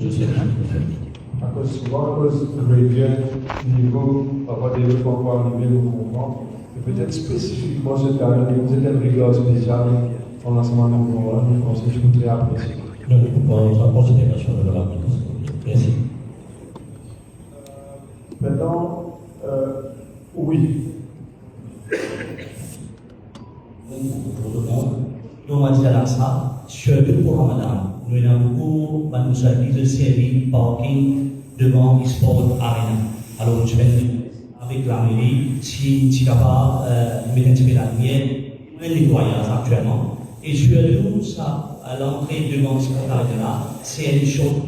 Je sais pas. À cause souvent, à cause de gradient, niveau, avoir des leçons pour arriver au mouvement, et peut-être spécifiquement cette année, vous êtes une rigueur spéciale en lancement de mouvement, je pense que je voudrais apprécier. Donc, pour la considération de la merci. Maintenant, oui. Pour tout le monde, nous avons dit à ça, surtout pour Ramadan, nous avons beaucoup de séries parking devant e-sport arena. Alors, je vais avec la mairie, si tu es capable de mettre un petit peu la lumière, les nettoyage actuellement. Et surtout, ça, à l'entrée devant ce arena, c'est une chose,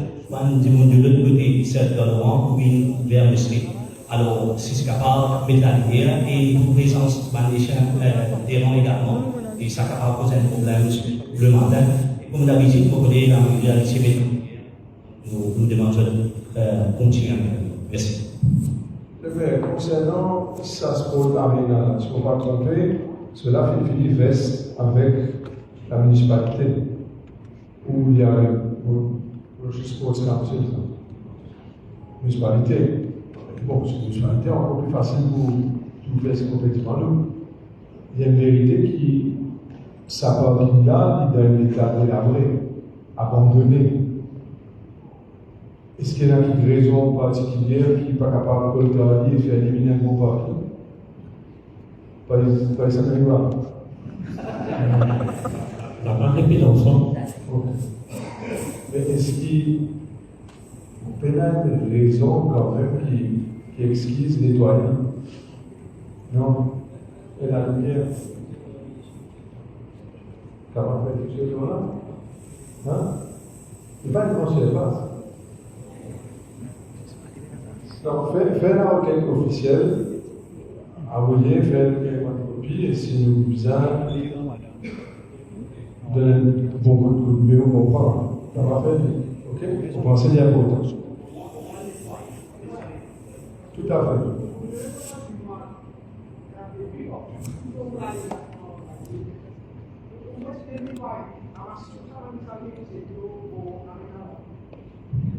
du l'autre côté, c'est dans le rang ou bien vers le street. Alors, si c'est capable de mettre la lumière et une présence des rangs également, et ça capable de poser un problème le matin. Comme d'habitude, vous connaissez la réalité, nous demandons de continuer. Merci. Mais concernant ça sport arena, si on ne va pas tromper, cela fait une veste avec la municipalité où il y a le sport council. Municipalité. Bon, c'est une municipalité encore plus facile pour tout faire ce compétition nous. Il y a une vérité qui s'appartient là, dans l'état délabré, abandonné. Est-ce qu'il y a une raison particulière qui n'est pas capable de travailler et faire éliminer un bon parti? Pas ça n'est pas. La marque est pile ensemble. Mais est-ce qu'il y a une raison quand même qui excuse nettoyer? Non. Et la lumière? Comment faire quelque chose là? Hein? Il n'y a pas de conseil pas. Donc, faire la requête officielle, envoyer, faire une copie, et si nous besoin donner beaucoup de coups de mieux, on comprend. Ça va faire, ok? On pense qu'il y a important. Tout à fait.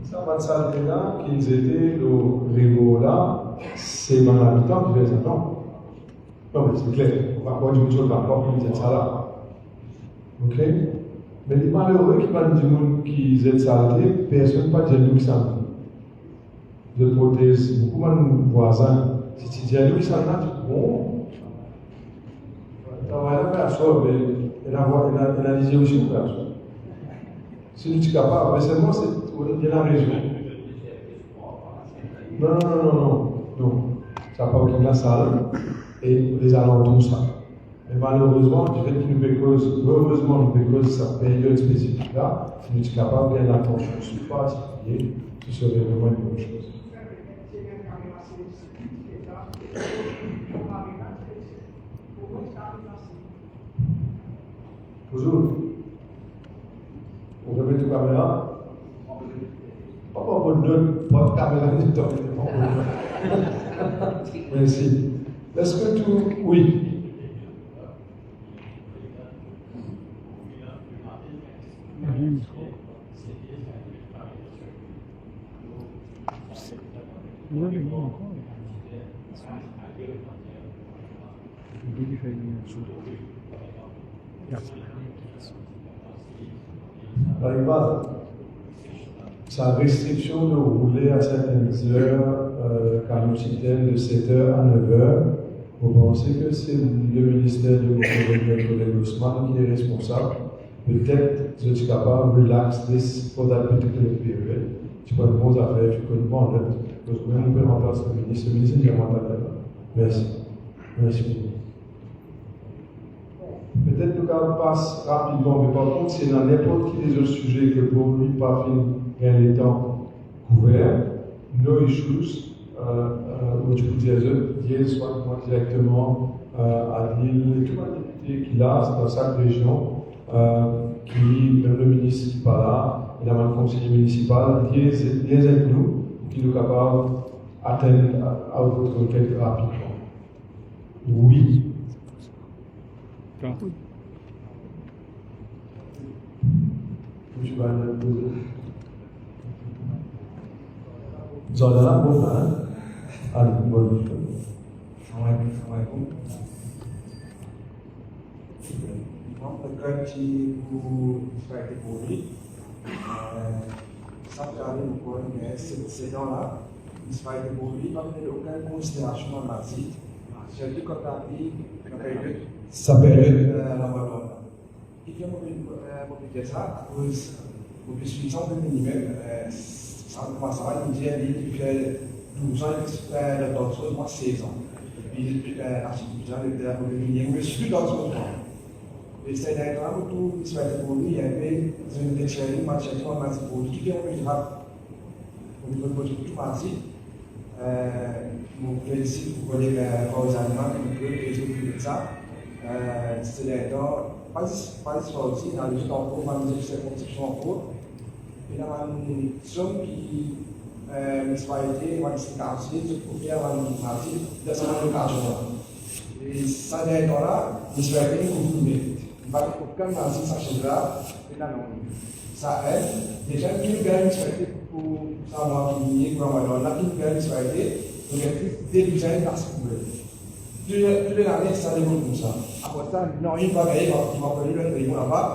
Ça va de là qu'ils étaient le rigot là, c'est dans l'habitant qui fait ça, non? Non, mais c'est clair, on va pas dire une chose encore qui disait ça là. Ok? Mais les malheureux qui parlent du monde qui aident ça, personne ne peut dire nous qui ça. De prothèse, beaucoup de voisins, si tu dis à nous qui ça, bon, tu vas faire ça, mais elle a des yeux aussi pour faire ça. Si tu es capable, mais seulement c'est de la région. Non. Ça part de la salle et les alentours, ça. Mais malheureusement, du fait qu'il nous cause, heureusement, nous cause sa période spécifique là, si tu es capable de faire attention sur le particulier, ce serait vraiment une bonne chose. Bonjour. On remet la caméra. Pas de caméra du temps. Merci. Est-ce que tout. Oui. Sa restriction de rouler à certaines heures, carnocitaines de 7h à 9h, vous pensez que c'est le ministère de l'Agriculture Guzman qui est responsable? Peut-être je suis capable de relax this for that particular period. Tu peux poser affaire, tu peux demander. Parce que même on peut remplacer le ministre est vraiment là. Merci. Peut-être que nous passe rapidement, mais par contre, c'est dans n'importe qui des autres sujets que pour lui, pas fin les temps couverts, no issues, où tu peux dire soit directement à l'île, toute l'activité qu'il a dans chaque région, qui, même le ministre qui n'est pas là, et la conseiller municipal, liaise avec nous, qui nous capable d'atteindre à votre requête rapidement. Oui. Je vais aller poser. Zona bon, hein? Allez, bon. Assalamualaikum. Mempelajari buku sebagai poli, sampai buku ini sedang sebagai poli, tapi bukan konsiderasi masih. Jadi kata ini sampai Ramadan. Kita mobil jasa, terus mobil suisan de minimum, sampai masalah ini dia di fait 12 ans de d'autres, moi 16 ans. Puis l'architecture de la mobilité, je suis dans ce moment. Et c'est d'ailleurs tout ce qui est pour lui, il y avait une déchérie, ma chérie, ma mère, pour qui est au niveau de tout parti. Je félicite pour les allemands qui ont fait ça. C'est d'ailleurs pas sorti dans le temps pour m'amener cette construction en cours. Et là, une somme qui municipalité, une quartier, pour faire une partie de ce quartier. Et ça d'ailleurs, municipalité, vous parce qu'aucun nazi s'achètera, et là non. Ça aide. Déjà, qui gagne pour savoir qui est Ramadan, là, qui gagne pour des designs particuliers. Tous les années, ça déroule comme ça. Après ça, non, il va gagner, il va payer le rayon là-bas,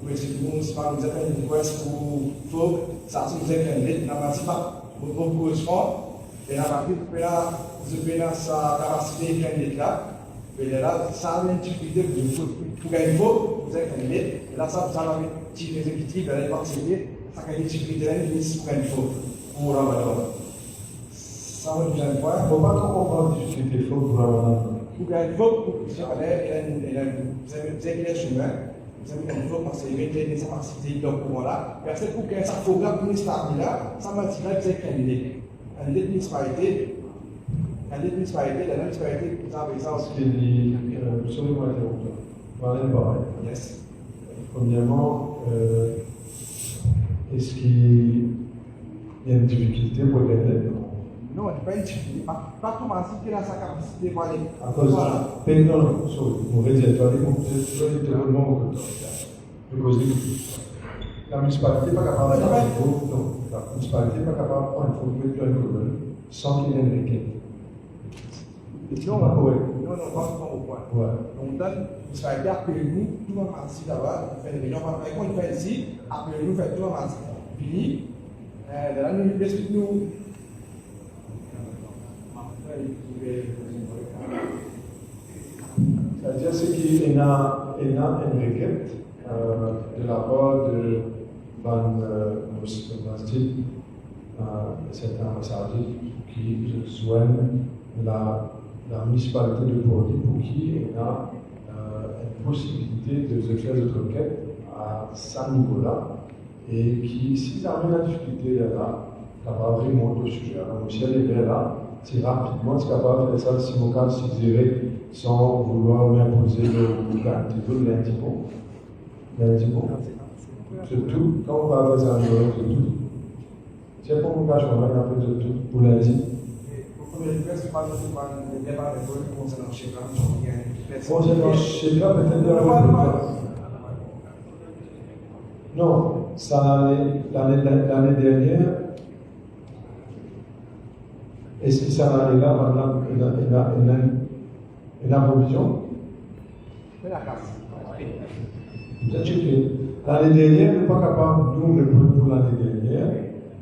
mais c'est bon, c'est pas nous appelle une request pour ça, c'est vous êtes candidate, n'a pas pas, vous proposez fort, et la partie, vous avez sa capacité candidate là, et là, ça a une difficulté pour gagner vous êtes candidate, et là, ça va être chief exécutif, vous allez participer, ça a une difficulté, pour gagner vous pour Ramadan. Ça va nous faire quoi? Il ne faut pas trop comprendre la difficulté pour Ramadan. Pour gagner vous, vous avez les chemins, vous avez un jour parce que vous avez des capacités dans ce moment-là, et c'est pour que ça programme pour start là, ça va dire que vous êtes candidate. La municipalité, la municipalité, vous avez ça aussi. Absolument interrompre. Voilà le pareil. Yes. Premièrement, est-ce qu'il y a une difficulté pour gagner? Non, il n'y a pas une difficulté. Pas tout le monde qui a sa capacité pour aller. À cause de non, mauvais dire, tu vas dire que la municipalité n'est pas capable de faire non, la municipalité n'est pas capable de prendre une photo de commune sans qu'il y ait une requête. Non, pas correct. Non, pas au point. Ouais. Donc, municipalité appelez-nous, tout le monde parti là-bas, on fait une réunion, quand on fait ici, appelez-nous, faites tout le monde parti. Fini, là, nous expliquons. C'est-à-dire qu'il y a une requête de la part de Van Masjid, certains messages qui joignent la municipalité de Bordeaux pour qui il y a une possibilité de faire cette requête à ce niveau-là et qui, s'ils ont la difficulté là, capable de remonter au sujet. Alors, monsieur est là, c'est rapidement, c'est capable de faire ça si mon cas suggéré sans vouloir m'imposer le lundi bon. Lundi bon. Surtout, quand on va faire ça, c'est tout. C'est pour mon cas, je vais appeler de tout pour lundi. Concernant Chebra, peut-être de la non, ça l'année dernière. Est-ce que ça va aller là, maintenant, une provision? C'est la casse. Vous êtes checké. L'année dernière, nous ne sommes pas capables, nous, répondre pour l'année dernière,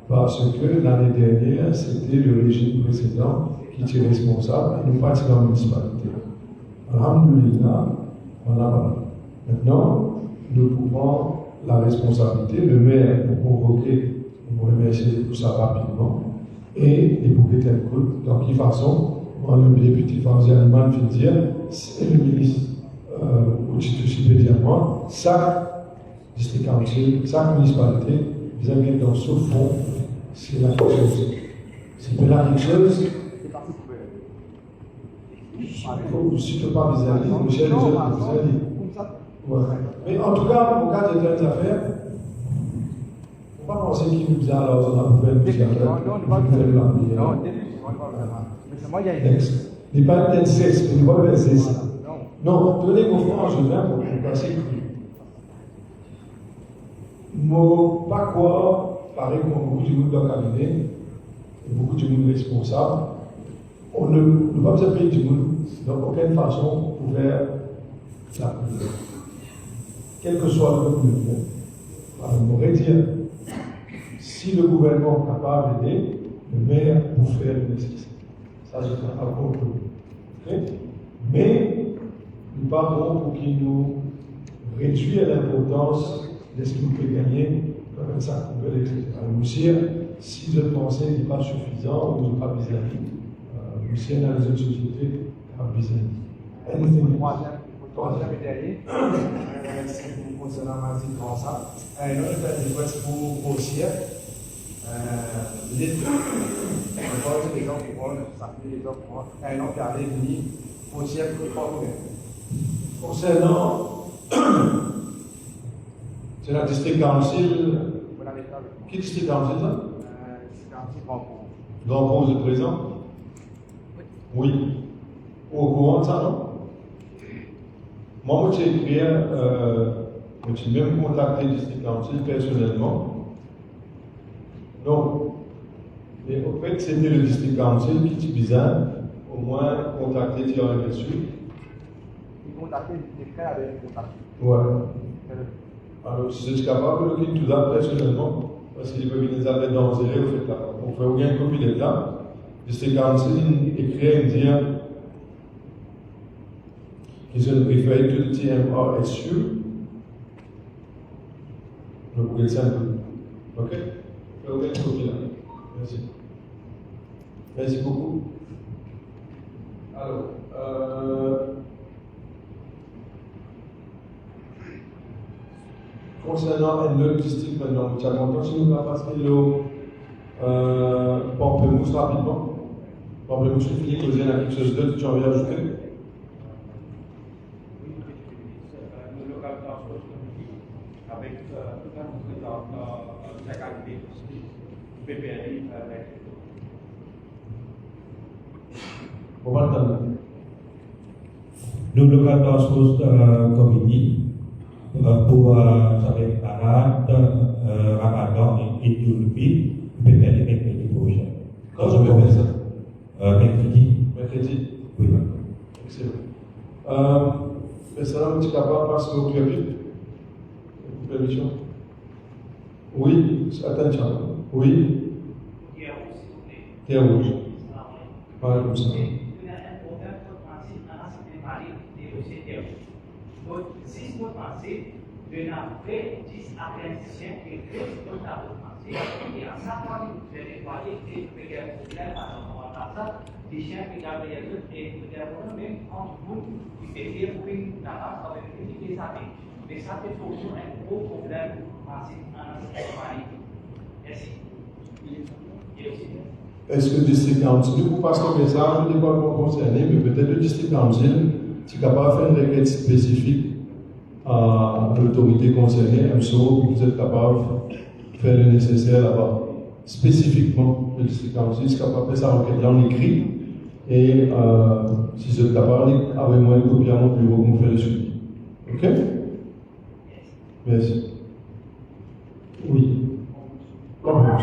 parce que l'année dernière, c'était le régime précédent qui était responsable et nous partions dans la municipalité. Alhamdulillah, voilà. Maintenant, nous pouvons la responsabilité, le maire nous convoquer, nous remercier pour ça rapidement. Et les bouquets écoutent. Donc, de toute façon, moi, le député Fawzi Aliman vient dire, c'est le ministre moi, chaque district council, chaque municipalité, vous avez dans ce fond, c'est la même chose. C'est la même chose. Si tu ne peux pas visualiser, Michel, vous êtes visualisé. Mais en tout cas, au cas de telles affaires, on ne va pas penser qu'il nous a alors on a fait une petite affaire. Non, mais moi, il y a une texte. Il n'est pas un sexe, mais il ne va pas verser ça. Non, tenez vos francs, je viens pour vous passer. Moi, pas quoi, pareil comme beaucoup de monde dans le cabinet, beaucoup de monde responsable. On ne peut pas besoin de payer du monde dans aucune façon pour faire la couleur. Quel que soit le gouvernement. Alors, on pourrait dire, si le gouvernement est capable d'aider, le maire pour faire le nécessaire. Ça, je ne pas contre. Okay? Mais, nous parlons pour qu'il nous réduise l'importance de ce qu'il peut gagner comme ça, etc. Monsieur, si je pensais qu'il n'est pas suffisant, ou pas besoin, monsieur dans les autres sociétés, pas besoin. Troisième et dernier, c'est concernant Martin François. Un autre request pour Bossier. L'État, encore des gens qui vont s'appeler les gens qui vont, un autre qui allait venir, Bossier pour le concernant, c'est la district council. Qui district council ça? District council Grand Pause de présent? Oui. Au courant de ça, non? Moi, j'ai écrit, j'ai même contacté le district council personnellement. Donc, et en fait, c'était le district council qui était bizarre, au moins contacter Thierry dessus. Il contactait les frères avec contact. Ouais. Alors, si je suis capable de le tout ça personnellement, parce qu'il peut venir avec dans le zéro, on fait aucun copie de là. Le district council écrit et dit qu'ils ont référé to the TMRSU. Donc, vous pouvez ok? Fait aucun copie là. Merci. Merci beaucoup. Alors, concernant un autre district maintenant, tu as longtemps si nous avons passé le Pamplemousse rapidement. Pamplemousse, tu finis causer quelque chose d'autre, tu as envie d'ajouter? Le local transport avec tout un dans chaque activité, PPRI, On va le Le local transport committee pour saber parade, Ramadan et Idul-Fitr, peut-être les mercredis prochains. Quand je vais faire ça? Mercredi. Mercredi? Oui. Excellent. Mais ça, tu es capable de passer au plus vite? Permission? Oui, attention. Oui. Terre rouge. Pas comme ça. Si vous pensez de après 10 à 15 chiens qui restent dans la pensée, et en sachant que vous allez voir et vous avez un problème par rapport à ça, des chiens qui gardent les autres et vous avez même entre vous qui fait dire oui, la race avec des années. Mais ça fait toujours un gros problème en Haïti. Merci. Est-ce que le district council, vous passez le message, je ne sais pas comment concerné, mais peut-être le district council, tu es capable de faire une requête spécifique à l'autorité concernée, vous êtes capable de faire le nécessaire là-bas. Spécifiquement, le district council est capable de faire sa requête là en écrit, et si vous êtes capable, avec moi une copie à mon bureau pour faire le suivi. Ok? Merci. Oui. Comment?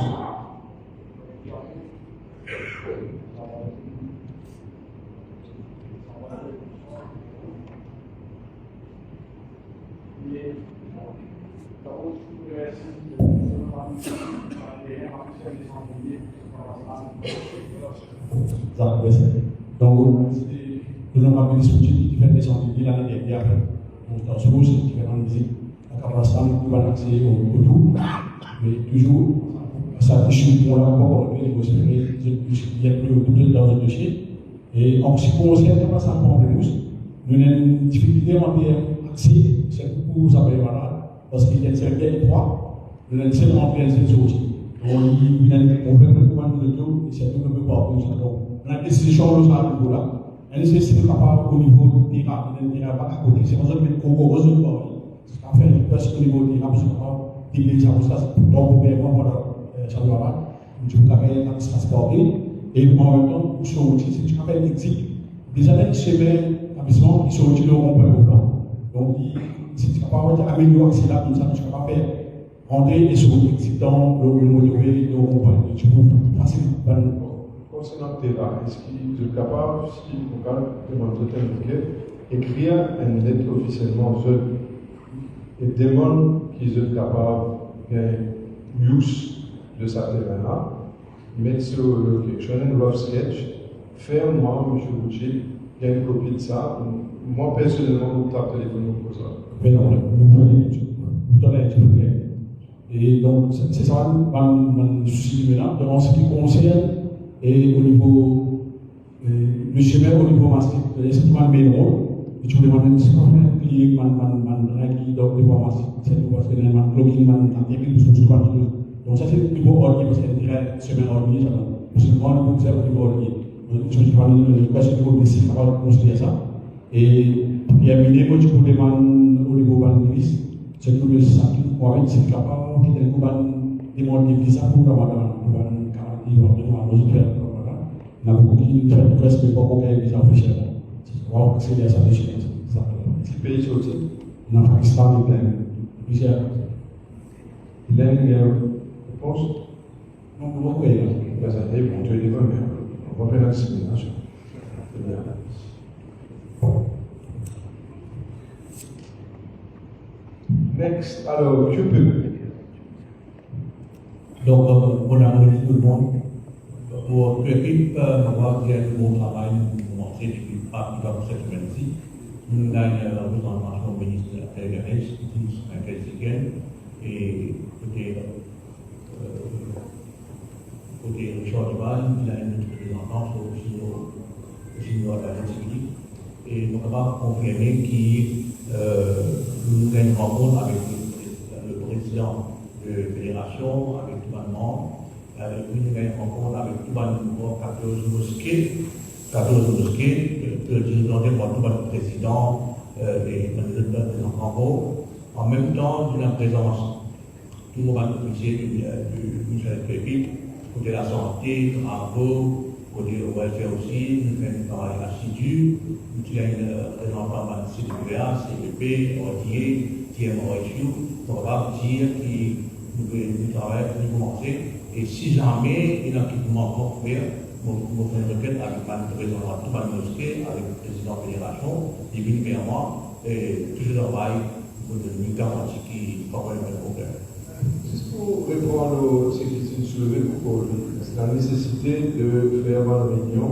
Donc, nous avons discuté différentes activités l'année dernière. Dans ce cours, c'est différentes visites. La capacité de balancer au tout, mais toujours, ça touche pour encore négocier, il y a plus dans le dossier. Et en ce qui concerne la capacité de Pamplemousse, nous avons une difficulté en termes d'accès, c'est beaucoup vous avez malade, parce qu'il y a un cercle étroit, nous avons une seule entrée, une seule sortie. Donc, il y a un problème de commande de tout, et c'est tout le monde pas pour ça. Donc, on a décidé de changer ça à ce niveau-là. Elle est capable au niveau des terrains, il n'y a pas à côté. C'est pour ça que Congo résout pas. C'est qu'en fait, il peut au niveau des terrains, parce qu'on a des gens qui sont dans le gouvernement, voilà, ça va mal. Tu peux travailler dans le transporter, et en même temps, pour sortir, si tu appelles l'exit, des années qui se mettent amusement, qui sont utilisés au rond-point au plan. Donc, si tu es capable d'améliorer l'accès là, comme ça, tu es capable de rentrer et sortir l'exit dans le rond-point, tu peux facilement. Concernant Terra, est-ce qu'il est capable, si vous demandez écrire une lettre officiellement et demande qu'ils sont capables de use de sa terrain-là, mettre sur le question, un rough sketch, faire moi, M. Boucher, il y a une copie de ça. Moi, personnellement, je tape téléphone pour ça. Mais non, vous donnez et donc, c'est ça, mon souci maintenant. Donc, en ce qui concerne, et au niveau, le chemin au niveau mastic, est-ce qu'il m'a mis le rôle? Et tu me demandes si on a un client, qui donc, le mastic, c'est tout parce que les blogging, donc, ça, c'est le niveau orgueil, parce qu'il y a un chemin orgueil, parce que moi, le c'est au niveau orgueil. Je me demande, le niveau de si on va construire ça. Et il y a un minimum, tu me demandes au niveau banquiste, c'est que le sac, moi, c'est capable de demander des visas pour avoir un caractère on a beaucoup qui ne traitent presque pas aucun visa officiel. Wow, c'est bien ça, les Chinois. C'est pays sorti. On a Pakistan et plein. Plusieurs. Il a une réponse? Non, oui. Ben, ça y est, bon, tu es devant, mais on va faire la discrimination. C'est bien. Next, alors, je peux. Donc, on a remercié tout le monde. Pour l'équipe, on va faire un bon travail pour commencer depuis cette semaine-ci. Nous avons une représentation au ministre de l'Affaires étrangères, un Mexicain, et côté Richard Duval, il a une représentance aussi à la République. Et nous avons confirmé que nous avons une rencontre avec le président de la fédération, avec tout le monde. Nous avons une rencontre avec tout le monde, 14 mosquées, le président du président et des enfants. En même temps, nous avons présence tout le monde officier du ministère de l'Équipe, côté la santé, travaux, côté le welfare aussi, nous faisons un travail assidu, nous avons une représentant de CDPA, CDP, ODA, TMOSU, on va dire que nous travaillons, nous commençons. Et si jamais il y a un équipement pour faire, nous faisons une requête avec le président de la mosquée, avec le président de la fédération, et bien évidemment, tout ce travail pour nous garantir qu'il n'y a pas de problème. Juste pour répondre à ce qui est soulevé pour c'est la nécessité de faire une réunion,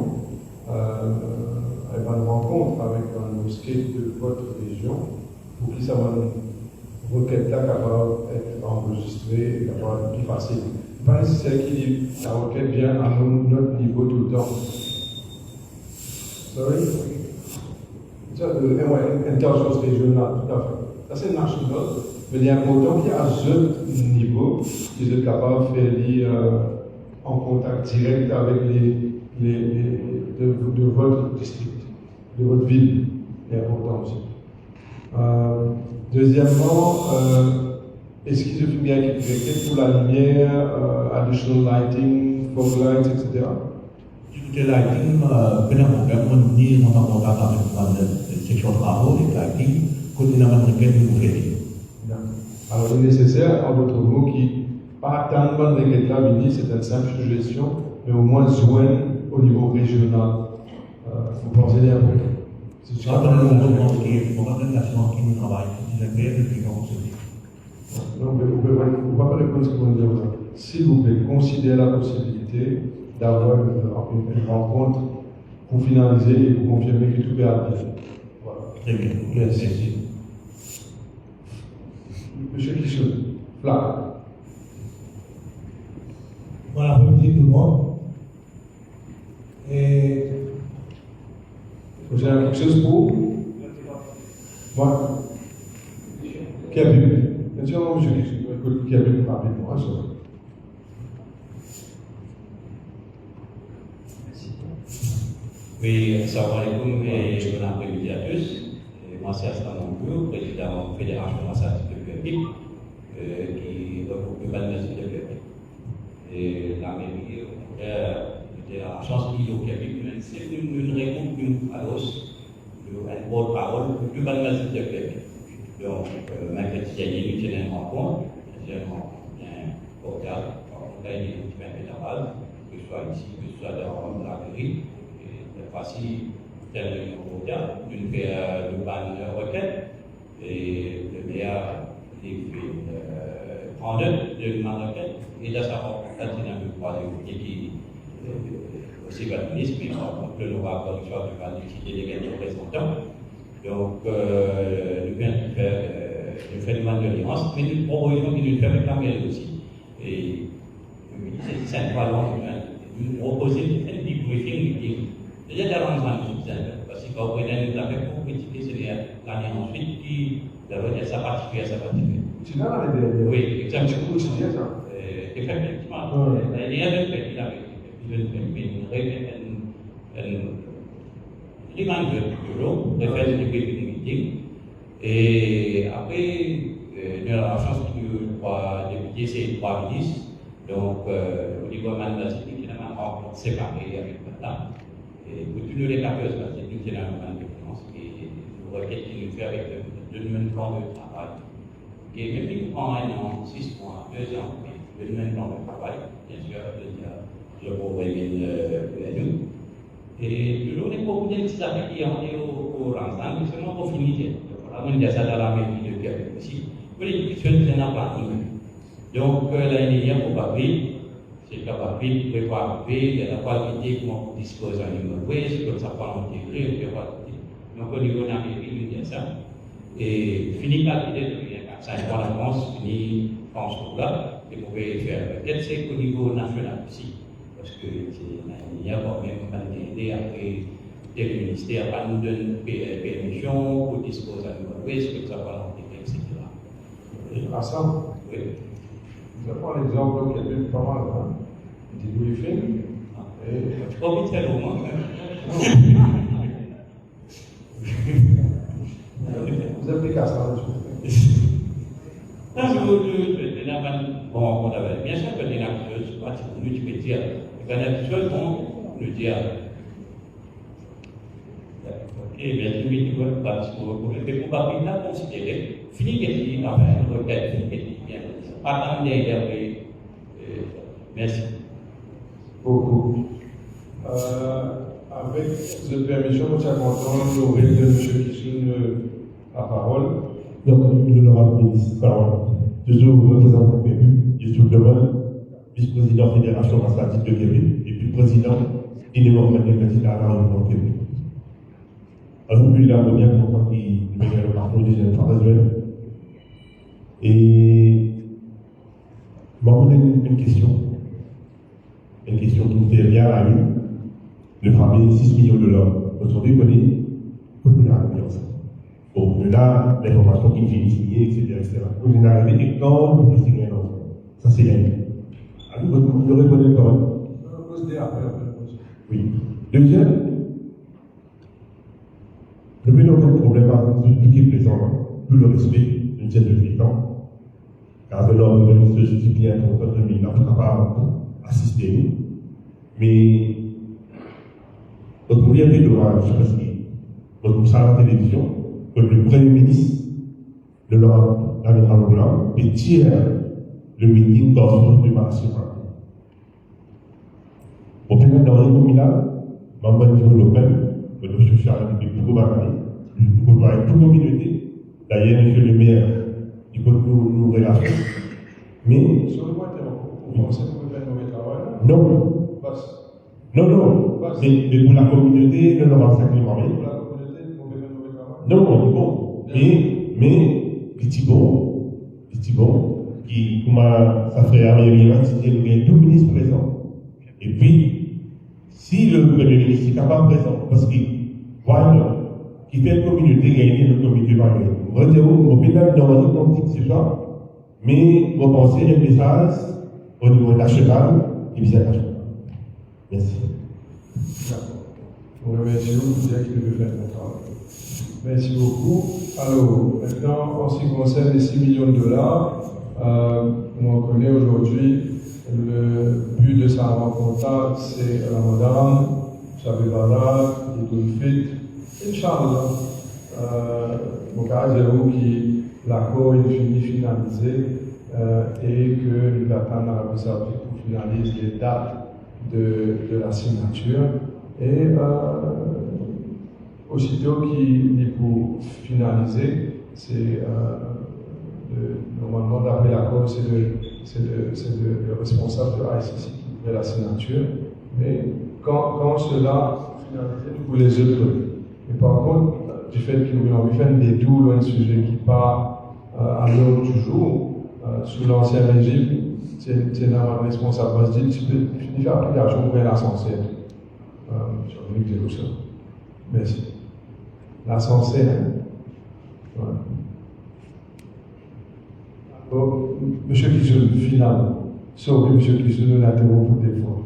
une rencontre avec un mosquée de votre région pour qu'il soit une requête-là capable d'être enregistrée et capable d'être plus facile. Pas nécessaire qu'il la requête vient à notre niveau tout le temps. Sorry? Intelligence régionale, tout à fait. Ça c'est national, mais il est important qu'il y ait à ce niveau qu'ils soient capables de faire lire en contact direct avec de votre district, de votre ville. C'est important aussi. Deuxièmement, est-ce qu'il suffit bien qu'il y pour la lumière, additional lighting, fog lights, etc. Le lighting, bien problème, on dit qu'on a contact avec la section de travaux, les lighting, côté de l'américaine, vous pouvez. Alors, il est nécessaire, en d'autres mots, qui pas attendre de quelqu'un venir, c'est une simple suggestion, mais au moins joindre au niveau régional. Vous pensez bien après. C'est ça, dans le monde qui pour l'organisation qui nous travaille, qui nous aide depuis qu'on se dit. Non, mais vous ne pouvez pas répondre à ce que vous dire. S'il vous plaît, considérez la possibilité d'avoir une rencontre pour finaliser et pour confirmer que tout est à bien. Voilà. Très bien, merci. Monsieur Kichou, Flac. Voilà, bonjour tout le monde. Et vous avez quelque chose pour moi? Qui a vu? Bien sûr, monsieur Kichou, qui a vu rapidement. Oui, salam alaikum et bon après-midi à tous. Moi, c'est Aslan Mambour, président de la Fédération Massage de Québec, qui regroupe le Balmazie de Québec. Et la mairie, de la chance qu'il y a au Québec, c'est une réponse à l'os, un porte-parole du Balmazie de Québec. Donc, mercredi dernier, nous avons une rencontre, un portable, on a une équipe intervalle. que ce soit ici, que ce soit dans la mairie. Et cette fois-ci, telle réunion mondiale, nous faisons le ban de requête et le maire fait prendre le ban de requête et là, ça va continuer un peu pour qui aussi va ministre, mais par contre, le nouveau corruption de la délégué de représentant. Donc, nous faisons demande de l'alliance, mais nous proposons qu'il nous fait réclamer aussi. Et c'est un pas long, nous proposons de faire des briefings, déjà d'arrangement de soutien, parce que quand vous prenez nous avons pour critiquer, c'est l'année ensuite qui devrait sa particulière, sa particulière. Tu l'as l'année dernière? Oui, exactement. C'est bien ça. Effectivement, il y a des faits, il a une demande de bureau, de faire des meetings, et après, nous avons la chance que trois députés, c'est trois ministres, donc au niveau mandatique, il y a un rencontre séparée avec madame, et pour tous les capteurs, parce que nous avons un plan de finances, et nous requêtes qu'il nous fait avec le plan de travail. Et même si nous prenons 1 an, 6 mois, 2 ans, le même plan de travail, bien sûr, je vous révèle nous. Et toujours les propositions de stabilité qui ont été au Ransan, c'est seulement pour finir. On a ça dans la mairie de Pierre aussi. Pour les questions, c'est un plan. Donc, l'année dernière, pour Paris, c'est qu'à Paris, vous pouvez pas arriver, il y a la qualité, comment on dispose en numéro, c'est comme ça qu'on intégrer, on peut pas. Donc, au niveau de la mairie, nous disons ça. Et fini la idée de 5 mois d'avance, fini France là, et vous pouvez faire. Quel c'est qu'au niveau national aussi? Parce que il y a quand même mandaté après tel ministère à nous donner permission pour disposer à nous que ça va l'intégrer, etc. Ah ça? Oui. Je prends l'exemple qui est pas mal, hein? Du briefing. Tu peux vite faire au moins. Vous appelez qu'à ça, bon, on avait bien sûr que les acteurs, tu peux dire, les acteurs vont nous dire, ok, bien sûr, tu vois, parce que vous pouvez pas considérer, fini que tu as fait une requête, fini que tu viens, pas tant derrière, merci. Beaucoup. Avec cette permission, je suis content d'ouvrir de M. Kissoun la parole. Donc, l'honorable ministre, parole. Toujours représentant du PMU, Yusuf Deman, vice-président Fédération Massatique de Québec, et puis président élément de candidat à la région de Québec. Aujourd'hui, là, on est bien content qu'il me gagne le parcours des jeunes Faraswell. Et, m'en donne une question qui me fait bien à la une. Le fameux 6 millions de $. Aujourd'hui, on est populaire à l'alliance. Bon, là, l'information qui finit signée, etc. Donc, on est arrivé et quand on peut signer un enfant. Ça, c'est rien. Alors, vous le reconnaissez quand même. Oui. Deuxième, je veux donc un problème avec tout qui est présent, tout le respect d'une chaîne de militants. Car de l'ordre de se justifie un compteur de militants, je ne peux pas assister. Mais, votre premier peu dommage, parce que votre salle à la télévision, que le Premier ministre de l'Amiral Blanc tire le meeting dans le marché. Au final, dans les communales, membre du niveau local, que nous cherchons depuis beaucoup d'années, nous pouvons avec toute communauté, d'ailleurs, monsieur le maire, il faut nous relations. Mais. Sur le point, vous pensez que vous faites un mauvais travail? Non. Non. Mais pour la communauté, le Laurent Saint-Clément. Pour la communauté, vous faites un mauvais travail? Non, on dit bon. Mais, petit bon, qui, comme ça ferait arriver, c'était le tout ministre présent. Et puis, si le Premier ministre n'est pas présent, parce qu'il voilà, qui fait une communauté gagner, le comité va gagner. Vous voyez, au pénal, dans le politique, c'est ça, mais vous pensez un message au niveau national et bien national. Merci. D'accord. Vous remercie, vous dire qu'il veut faire le travail. Merci beaucoup. Alors, maintenant, en ce qui concerne les 6 millions de $, on connaît aujourd'hui le but de sa rencontre, c'est Ramadan, Shabibara, Idul Fit, Inch'Allah. Mon cas, c'est qui l'accord est finalisé et que nous attendons l'Arabie Saoudite pour finaliser les dates de la signature. Et aussitôt qu'il est pour finaliser, c'est normalement d'après l'accord, c'est le responsable de ICC qui fait la signature. Mais quand cela finalisé, vous les autres. Mais par contre, du fait qu'on a envie de faire des détours, un sujet qui part à l'ordre du jour, sous l'ancien régime, c'est le responsable va se dire, tu peux faire application pour l'ascenseur. Je vais vous dire ça. Merci. L'ascenseur, hein? Ouais. Alors, monsieur Kizou, final. Sauf que monsieur Kizou nous l'interrompt pour des fois.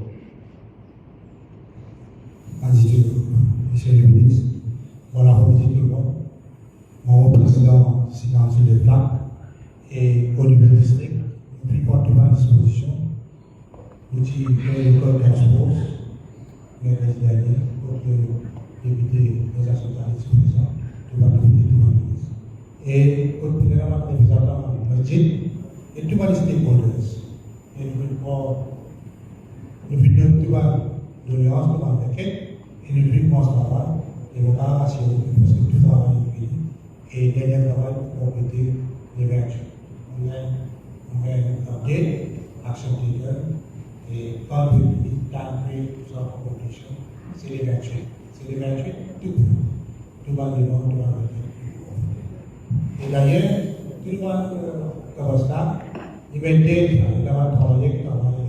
Monsieur le ministre, bon après-midi tout le monde. Mon président signant sur les plaques et au niveau district, nous prenons toute ma disposition. Nous disons que l'école d'expose, mercredi dernier, pour éviter les associations présentes, tout va éviter tout le monde. Et au premier représentant de dit, et tout va les stakeholders. Et nous venons tout va de l'urgence pour l'enquête. Et nous vivons ce travail, et on va assurer parce que tout travail est fini. Et dernier travail pour compléter les vertus. On a un update, action taken, et quand le public a créé tout ça en complétion, c'est les vertus. C'est les vertus, tout va devant, tout va avec. Et d'ailleurs, tout le monde comme ça, il va aider, il va travailler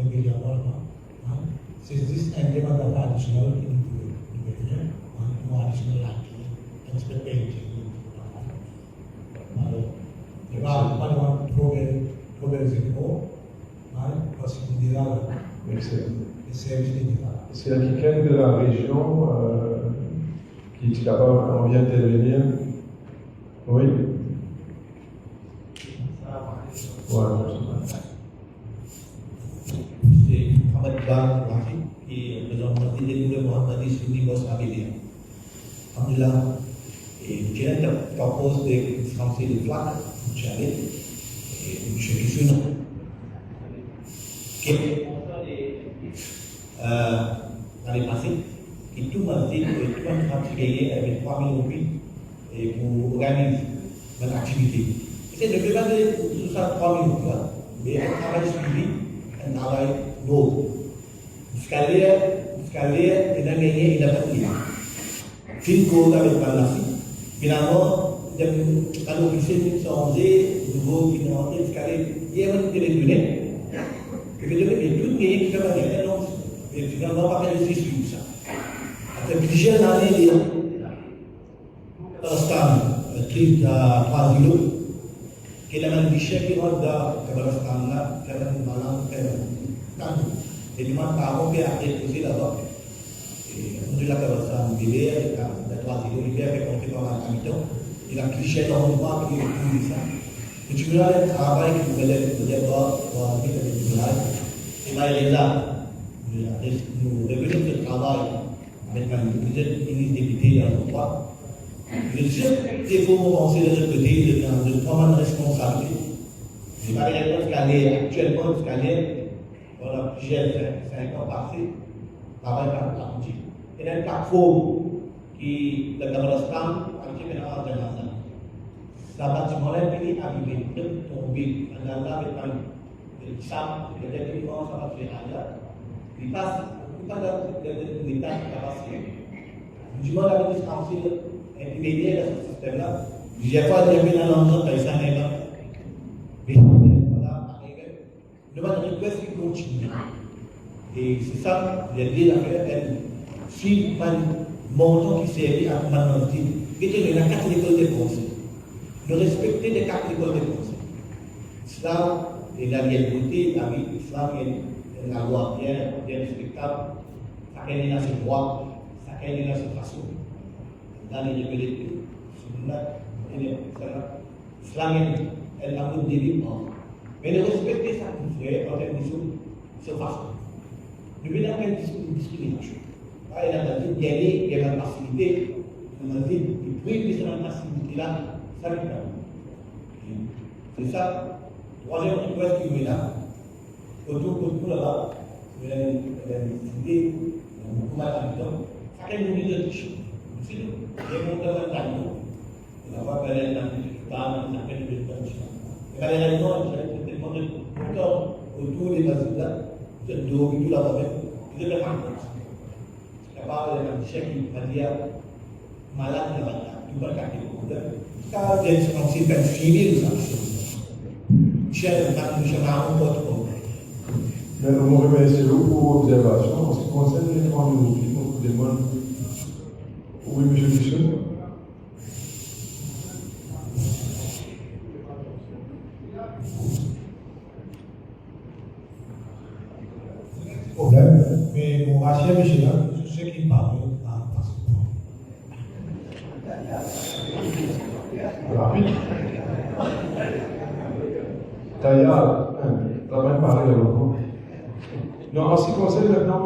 régulièrement. C'est juste un débat additionnel qui nous additional il va pas trouver les échos, parce qu'il dira le service d'État. C'est quelqu'un de la région qui est capable, on vient d'intervenir. Oui. Voilà. C'est Ahmed Bar qui est représentant des Mohamed Sidi Bossabili. Alhamdulillah, et je propose de financer des plaques, et M. Kissouno. L'année passée, et tout m'a dit que tout le monde a travaillé avec 3 000 roupies pour organiser une activité. C'est de demander tout ça 3 000 roupies, mais un travail suivi, un travail noble. Jusqu'à l'air, il a gagné, il a pas gagné. Finco avec Panassi. Finalement, quand l'officier nous a dit, nouveau qui nous a dit, il y a un téléphone. Et puis, tout le monde qui a gagné, et finalement, pas de suivre ça. Après plusieurs années, il y a un stand, un trip à 3 kilos, qui est un guichet qui rentre dans le stand là, qui est un malin, qui est un et du moins, par contre, il a déposé là-bas. Et on a un bébé, il a 3 kilos, il a fait compter par la mi-temps. Il a cliché dans le mois, puis il a tout ça. Et tu veux aller travail qui pouvait être d'abord pour arriver avec du travail. Et bien, il est là. Nous revenons de travail avec un ministre député dans le droit. Le seul défaut qu'on sait de notre côté, c'est de prendre une responsabilité. Je ne vais pas répondre jusqu'à l'air. Actuellement, jusqu'à l'air, on a plusieurs 5 ans passés, travail par la routine. Il y a une plateforme qui, le Kazakhstan, a été maintenant international. La bâtiment-là est arrivé, tombé, on a là avec un sable, peut-être qu'il commence à passer ailleurs. Il passe, il passe dans l'état qui a passé. Du moins, la ministre immédiate à ce système-là. J'ai pas dit dans l'ensemble, il s'en est là. Mais voilà, le request qui continue. Et c'est ça, j'ai dit l'affaire, si un montant qui servait à maintenant dire, il y a 4 écoles de conseil. De respecter les 4 écoles de conseil. Islam et la réalité, la vie, l'islam est la loi bien respectable. Chacun est dans ses droits, chacun est dans sa façon. Dans les révélations, l'islam est la route des vies. Mais de respecter ça, frère, en termes de ce façon. Nous venons à une discrimination. Il a dit gagner, il y a la facilité. On a dit, il prie que cette facilité-là, ça lui permet. C'est ça. Troisième request qui est là, autour de tout là-bas, autour des résultats, de tout la avec, de la rencontre. La part de la chèque qui va dire malade, tout va casser le coup. Car des conseils peuvent finir ça. Cher, nous sommes à un autre problème. Mais nous vous remercions pour l'observation. En ce qui concerne les points de vue, on vous demande. Oui, monsieur Michel. Problème, mais mon rachat, monsieur, là, je sais qu'il parle à passeport. Rapide. Taillard, t'as même parlé là-bas. Non, en ce qui concerne maintenant.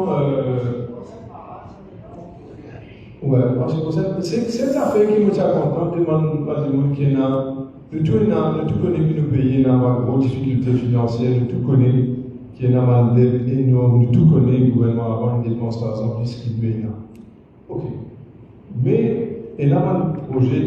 Ouais, en ce qui concerne. C'est cette affaire qui me tient content, demande pas de monde qui est là. Nous tous connaissons que nos pays ont une grosse difficulté financière, nous tous connaissons qu'il y a une dette énorme, nous tous connaissons le gouvernement avant une dépense par exemple plus qu'il doit y Ok. Mais il y a un projet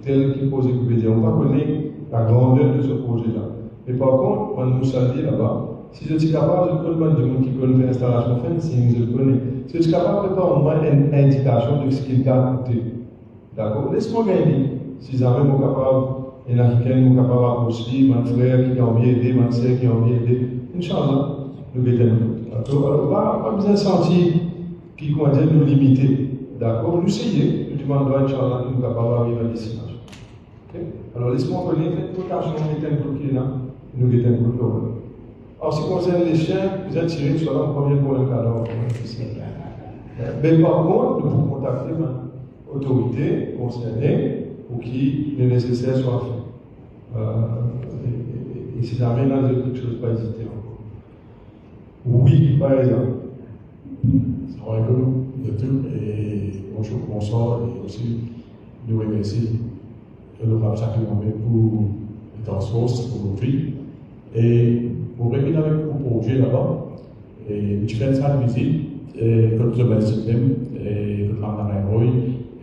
tel qu'il pose le gouvernement. On ne connaît pas la grandeur de ce projet-là. Mais par contre, on nous salue là-bas. Si je suis capable, je connais du monde qui connaît l'installation fencing, je le connais. Si je suis capable de faire au moins une indication de ce qu'il a coûté. D'accord? Laisse-moi gagner. Si jamais je suis capable, il y en a qui sont capables d'approcher, mon frère qui a envie d'aider, ma soeur qui a envie d'aider. Inch'Allah, nous guettons. D'accord? Alors, pas besoin de sentir qui nous limiter. D'accord? Nous essayons, nous demandons, Inch'Allah, nous sommes capables d'arriver à destination. Okay? Alors, laisse-moi connaître, faites toute action, mettez un coup qui est là, nous guettons un coup de problème. En ce qui concerne les chiens, vous êtes tirés sur la première pour un cadavre. Mais par contre, nous pouvons contacter l'autorité concernée pour que le nécessaire soit fait. Et si jamais là, j'ai quelque chose, pas hésiter encore. Oui, par exemple. Salam alaikum, docteur, et bonsoir, et aussi nous remercions le pape chacun pour le transport pour aujourd'hui. Et pour revenir avec mon projet là-bas, tu fais ça de visite, comme je vais dire même, comme la Roy,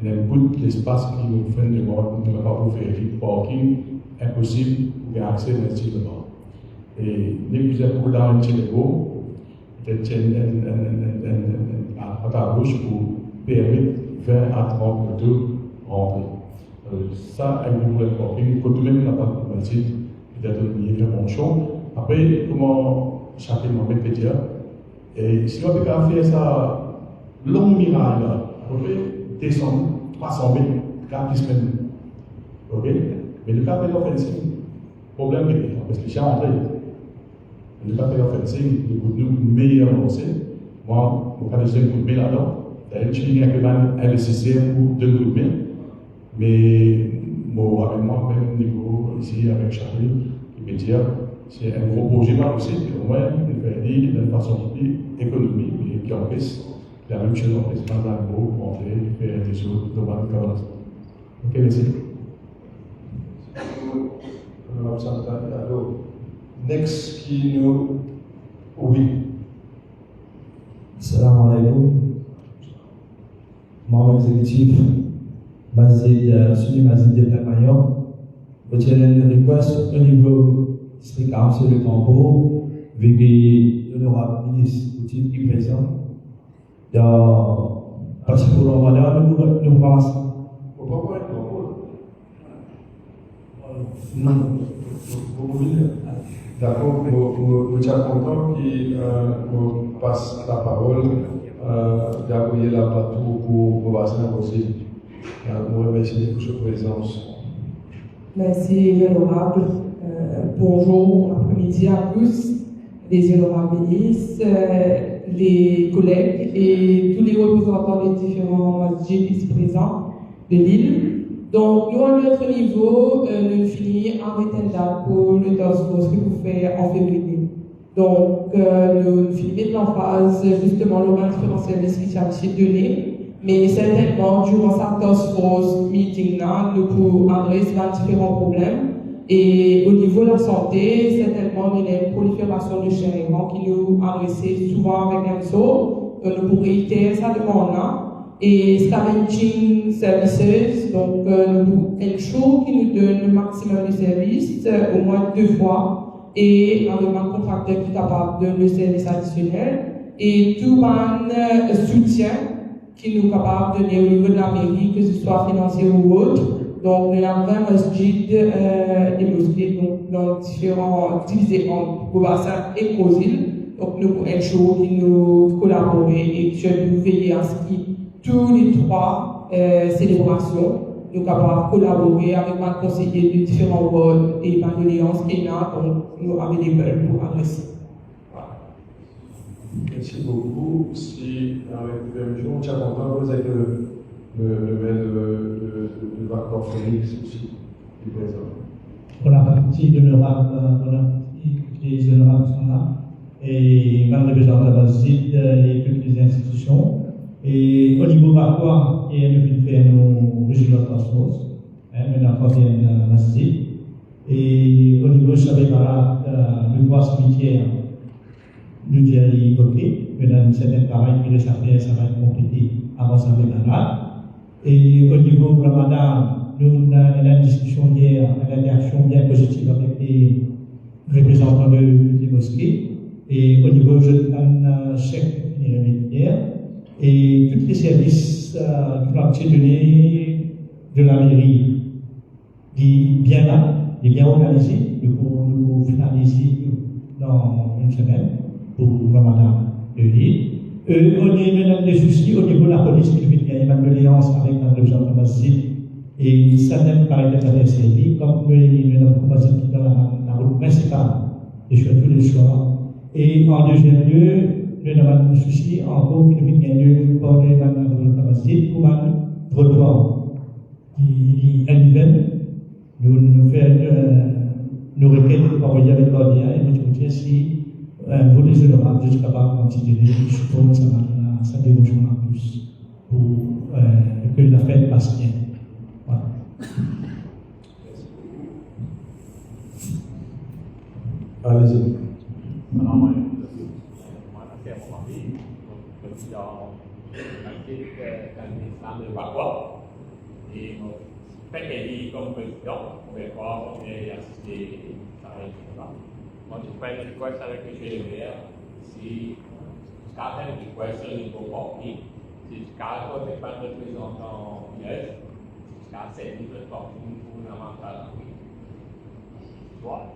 il y a un bout d'espace qui nous fait de mort, nous ne pouvons pas faire du parking impossible pour avoir accès à l'institut là-bas. Et les plus importants dans le Télégo, à ta gauche pour permettre 20 à 30 motos rentrer. Ça, avec le parking, il faut tout de même là-bas pour l'institut. Peut-être une bon champ. Après, comment chacun m'a fait dire, et si on peut faire ça, long miracle, là, on peut descendre 300 000, 4 semaines. Ok? Mais le cas de l'offensive, problème est parce que j'ai rentré. Le cas de l'offensive, nous meilleur avancé. Moi, je ne vais pas dire un coup de main là-dedans. D'ailleurs, je suis un peu investisseur pour 2 coups de main. Mais, bon, avec moi, même niveau ici, avec Charlie, qui me dit, c'est un gros projet là aussi, au moins, de faire dire d'une façon plus économique, et qui empêche la même chose en fait, dans un gros, pour entrer, faire des choses de bonne qualité. Ok, merci. Alors, next qui nous. Oui. Salam alaikum. Membre exécutif, Mazid de Plamayon. Votre request au niveau district council de Campo, avec l'honorable ministre Poutine qui est présent. Parce que pour le moment, nous pensons. Non. D'accord, nous sommes contents qu'il nous passe la parole d'envoyer la plateau pour Bassin aussi. Nous remercions pour sa présence. Merci, l'honorable. Bonjour, après-midi à tous, les honorables ministres, les collègues et tous les représentants des différents masjids présents de l'île. Donc, nous, à notre niveau, nous finissons avec une date pour le task force que vous faites en février. Donc, nous finissons l'emphase, justement, le manque financier de ce qui a été donné. Mais certainement, durant cette task force meeting-là, nous pouvons adresser différents problèmes. Et au niveau de la santé, certainement, il y a une prolifération de chirurgiens qui nous adressent souvent avec un saut. Nous pourrions réitérer sa demande-là. Et Scavenging Services, donc nous ensure qui nous donne le maximum de services, au moins 2 fois, et avec un contracteur qui est capable de donner le service additionnel. Et tout un soutien qui nous est capable de donner au niveau de la mairie, que ce soit financier ou autre. Donc, nous avons 20 masjids et mosquées, donc, dans différents, divisés en Bobassa et Kozil. Donc, nous ensure qui nous collaborer et que nous veiller à ce qui tous les 3 célébrations, nous sommes capables de collaborer avec un conseiller de différents rôles et ma alliance Kenya, donc nous avons des belles pour adresser. Merci beaucoup. Si avec le permission, on tient content, vous avez le mail de Vacor Félix aussi, du président. Pour la partie de les honorables sont là, et même le président de la Basile et toutes les institutions. Et au niveau Bakoua, il y a une fait nos régionaux de transport, maintenant quand il y a la CID. Et au niveau de Chabé-Barat, le droit cimetière, nous disons OK, maintenant un certain travail qui reste à faire, ça va être compliqué avant Chabé-Barat. Et au niveau Ramadan, nous avons une discussion hier, une interaction bien positive avec les représentants des mosquées. Et au niveau de un chèque militaire, et tous les services qui ont été donnés de la mairie, bien là, bien organisés, nous pouvons finaliser dans une semaine pour Ramadan de l'île. On est maintenant des soucis au niveau de la police qui vient gagner une alliance avec le président de Basile. Et ça n'aime pas être servi, comme nous avons proposé dans la route principale, et surtout le soir. Et en deuxième lieu, nous avons un souci encore qui vient gagner par les Basile pour un trottoir. Il y a nous faisons nos requêtes pour envoyer avec l'ordinaire et nous disons si vous les honorables, je suis capable de considérer, je suppose que ça dérange en plus pour que la fête passe bien. Voilà. Allez-y. Alors, moi, je suis mon mari, donc je suis dans l'islam de Bakoua. Et fait qu'elle est comme président, on va voir, on est assisté à la moi, je fais une request avec M. Lévert. Si jusqu'à faire une request sur le niveau parti, si jusqu'à ce que pas de représentant US, jusqu'à 7 000 parties fondamentales. Soit,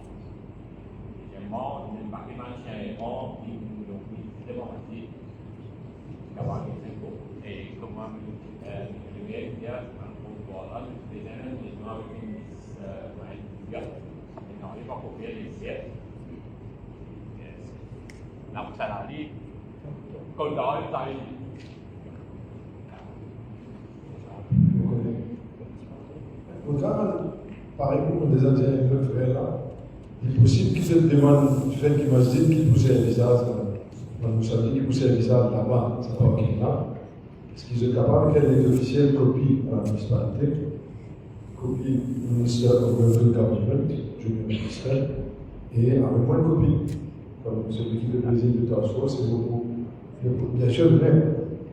deuxièmement, il y a une partie manchérienne qui nous ont mis démocratique, d'avoir des impôts. Et comment M. Lévert dit, voilà, les années, nous avons une mise maintenant, il va couvrir les sièges. La salariée, comme dans le temps. Pareil pour des Indiens que frère là, il est possible qu'ils se demandent, fait qu'ils me disent qu'ils poussent un visage, nous savons qu'ils poussent un visage là-bas, c'est pas OK là. Est-ce qu'ils sont capables qu'elle ait officielle copie à la municipalité, copie du ministère of Local Government, junior ministère, et avec moins de copies. Comme celui qui est le président de Tasso, c'est beaucoup. Bien sûr, même.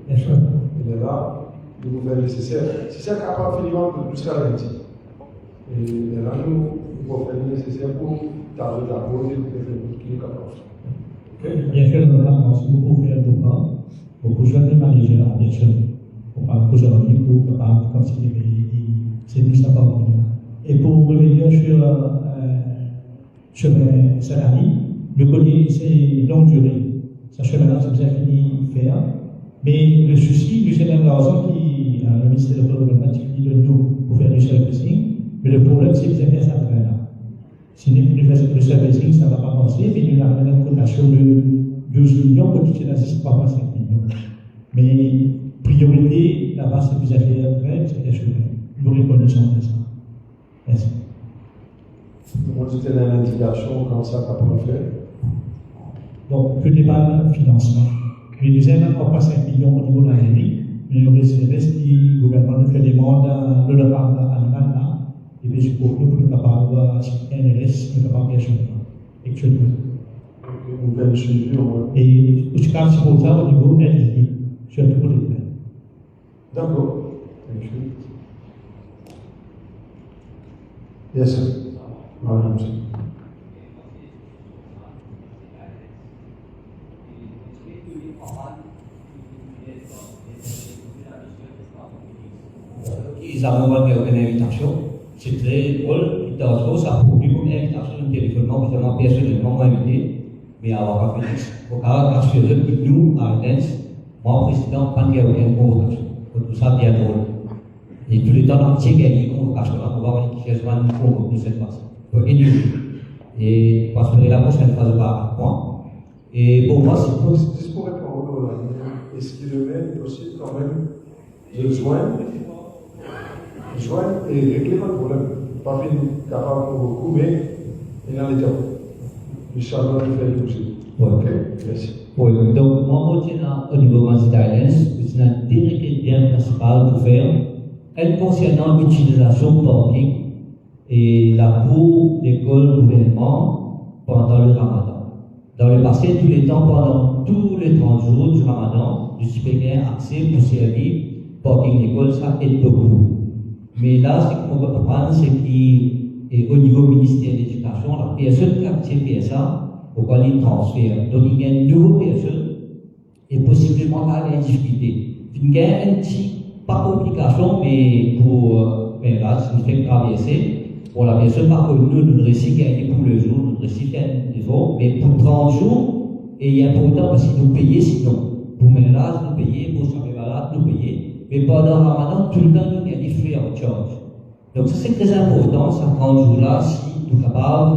Bien sûr. Il est là, nous nous faisons nécessaire. Si c'est capable, finalement, jusqu'à lundi. Et là, nous pouvons faire le nécessaire pour tarder la pause et pour faire tout ce qui est capable. Bien sûr, nous avons beaucoup fait de pas, beaucoup de jeunes managers, bien sûr, pour pas que aujourd'hui, pour capable de considérer c'est tout ça par là. Et pour revenir sur mes salariés, je connais ces longues durées. Ça fait maintenant, c'est bien fini de faire. Mais le souci, c'est même l'argent qui, le ministère de l'Environnement, qui donne nous pour faire du servicing. Mais le problème, c'est que c'est bien ça de faire là. Si nous faisons le servicing, ça ne va pas passer. Mais nous avons une cotation de 12 millions, comme tu l'as dit, 3,5 millions. Mais priorité, là-bas, c'est plus à faire après, c'est des choses. Nous reconnaissons de ça. Merci. Moi, tu as une indication comment ça peut faire. Donc, tout dépend du financement. Le deuxième, encore pas 5 millions au niveau de la mairie, mais le reste du gouvernement nous fait des demandes à l'honorable animal là, et puis des supports pour nous capables de NRS, nous capables de faire actuellement. Vous faites le suivi au moins. Et je suis capable de supporter ça au niveau LD, surtout pour les plaines. D'accord. Thank you. Yes, sir. Madame, sir. Ils avaient aucune invitation. C'est très drôle. Ça a produit une invitation de téléphone, évidemment, personnellement, moi invité, mais à Waka Félix. Au cas rassuré que nous, à Ardennes, moi, président, pas de aucune convocation. Tout ça, bien drôle. Et tous les temps, on tient gagné une convocation. On va voir qui est une convocation cette fois-ci. Et parce que la prochaine phase va à point. Et pour moi, c'est juste pour répondre, est-ce qu'il est possible quand même de joindre et régler le problème? Pas fini, capable pour beaucoup, mais il y a les temps. Inch'Allah, il fait le bouger. Ok, merci. Oui, donc moi, je tiens au niveau de Islands, c'est un des critères principaux pour faire. Elle concernant l'utilisation parking et la cour d'école gouvernement pendant le Ramadan. Dans le passé, tous les temps, pendant tous les 30 jours du Ramadan, je suis bien accès pour servir parking d'école, ça aide beaucoup. Mais là, ce qu'on va comprendre, c'est qu'au niveau ministère de l'Éducation, la personne qui a accepté ça, pourquoi les transferts. Donc, il y a une nouvelle personne et possiblement il y a une difficulté. Il y a un petit, pas complication, mais pour, mais là, si vous faites traverser, pour la personne, par contre, nous récit gagner pour le jour, nous récit faire un effort, mais pour 30 jours, et il y a important parce que nous payons sinon. Pour ménage, nous payons, pour chaque malade, nous payons. Mais pendant le Ramadan, tout le temps, nous avons des free of charge. Donc, ça, c'est très important, ça 30 jours-là, si nous sommes capables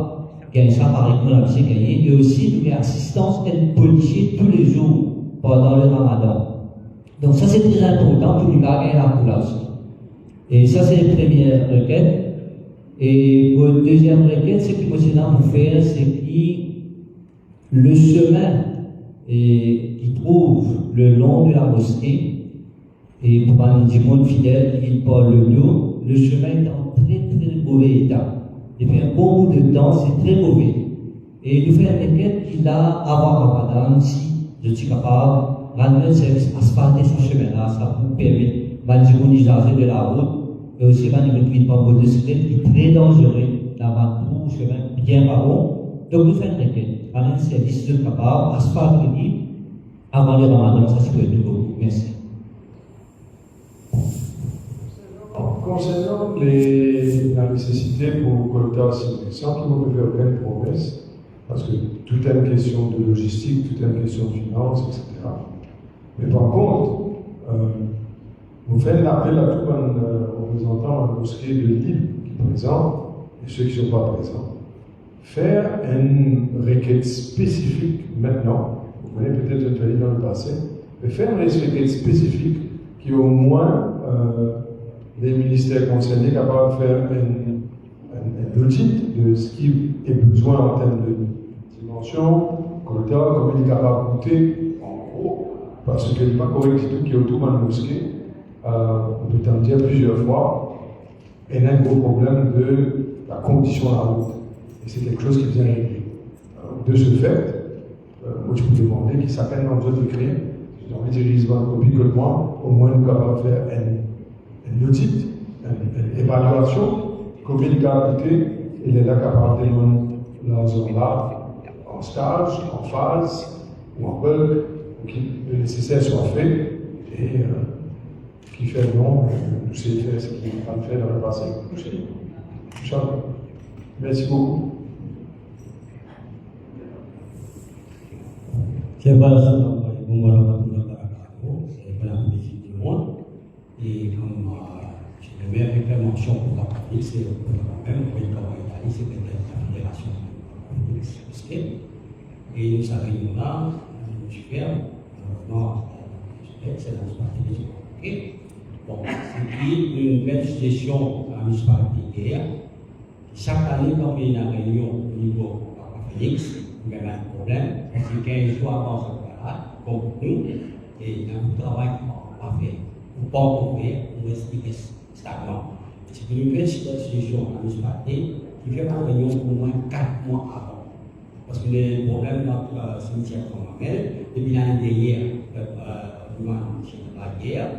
de gagner ça par exemple, on a gagné, et aussi, nous avons assistance d'être policiers tous les jours pendant le Ramadan. Donc, ça, c'est très important pour nous gagner la coulage. Et ça, c'est la première requête. Et la deuxième requête, c'est que moi, pour faire, c'est que le chemin qui trouve le long de la mosquée, et pour parler du monde fidèle, il parle le dos, le chemin est en très très mauvais état. Depuis un bon bout de temps, c'est très mauvais. Et nous faisons une requête qu'il a avant Ramadan, si je suis capable, rendre un service asphalté ce chemin-là, ça vous permet de de la route. Et aussi, quand il ne pas de cyclette, qui est très dangereux, là-bas, tout chemin bien pas bon. Donc, nous faisons une requête, rendre un service de capable, asphalté, avant le Ramadan, ça c'est de beaucoup. Merci. Concernant la nécessité pour collecter la subvention, qui ne peut faire aucune promesse, parce que tout est une question de logistique, tout est une question de finance, etc. Mais par contre, vous faites un appel à tout un représentant de la mosquée de Lille qui est présent et ceux qui ne sont pas présents. Faire une requête spécifique maintenant, vous voyez peut-être je l'ai fait dans le passé, mais faire une requête spécifique qui au moins les ministères concernés sont capables de faire un audit de ce qui est besoin en termes de dimension, quota, comment il est capable de coûter, en gros, parce qu'il n'est pas correct du tout qui est autour de la mosquée. On peut en dire plusieurs fois, et il y a un gros problème de la condition de la route. Et c'est quelque chose qui vient régler. De ce fait, moi je peux demander qui s'appelle dans d'autres écrits, j'ai envie de dire qu'ils vont copier que moi, au moins nous sommes capables de faire un audit, une évaluation, combien il a coûté, il est là capable de donner la zone là, en stage, en phase, ou en bulk, pour que le nécessaire soit fait, et qui fait non, nous savons faire ce qu'il a fait dans le passé. Inch'Allah. Merci beaucoup. C'est pas ça, on va la c'est pas la politique du monde. Et comme je devais faire mention pour la politique, c'est quand même pour une Italie, c'est peut-être la fédération et nous savons là, je fais, non, c'est la municipalité. Bon, c'est une belle gestion à la municipalité. Chaque année, quand il y a une réunion au niveau de Félix, il y a un problème, parce que 15 jours avant ce cas-là, comme nous, et il y a un travail qu'on va faire. Ou pas qu'on fait, on reste stagnant. C'est une nouvelle situation à municipalité qui fait par réunion au moins 4 mois avant. Parce que les problèmes dans le cimetière Comamel, depuis l'année dernière, la guerre,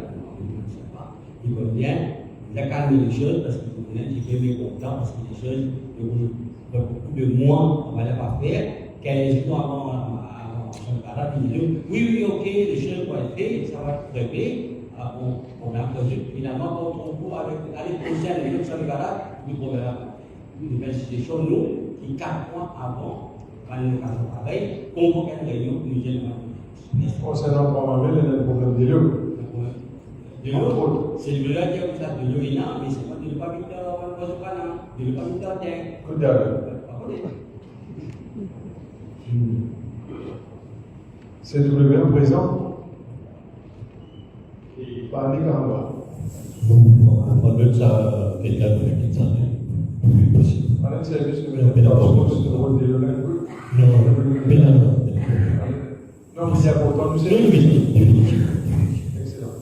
il convient de calmer les choses parce qu'il est bien content parce que les choses, beaucoup de mois, on ne va pas faire. 15 jours avant son oui, ok, les choses vont être faites, ça va être réglé. On a posé finalement quand on trouve avec l'année prochaine, les autres Salvador, nous trouvons une nouvelle situation, nous, qui 4 mois avant, quand nous avons travaillé, convoquer une réunion pour nous dire. Concernant Comamel, il y a un problème de l'eau. De l'eau, c'est le là qui a ça de l'eau, mais c'est pas de l'eau pas vite dans le canal, de l'eau pas vite dans la terre. Coup d'arrêt. C'est le même présent. Pas les caméras. On va mettre ça quelqu'un de la quitte ça. Oui, possible. Madame, c'est juste que je vais pas de rôle de l'eau. Non, mais là, non. Non, mais c'est important, nous c'est. Excellent.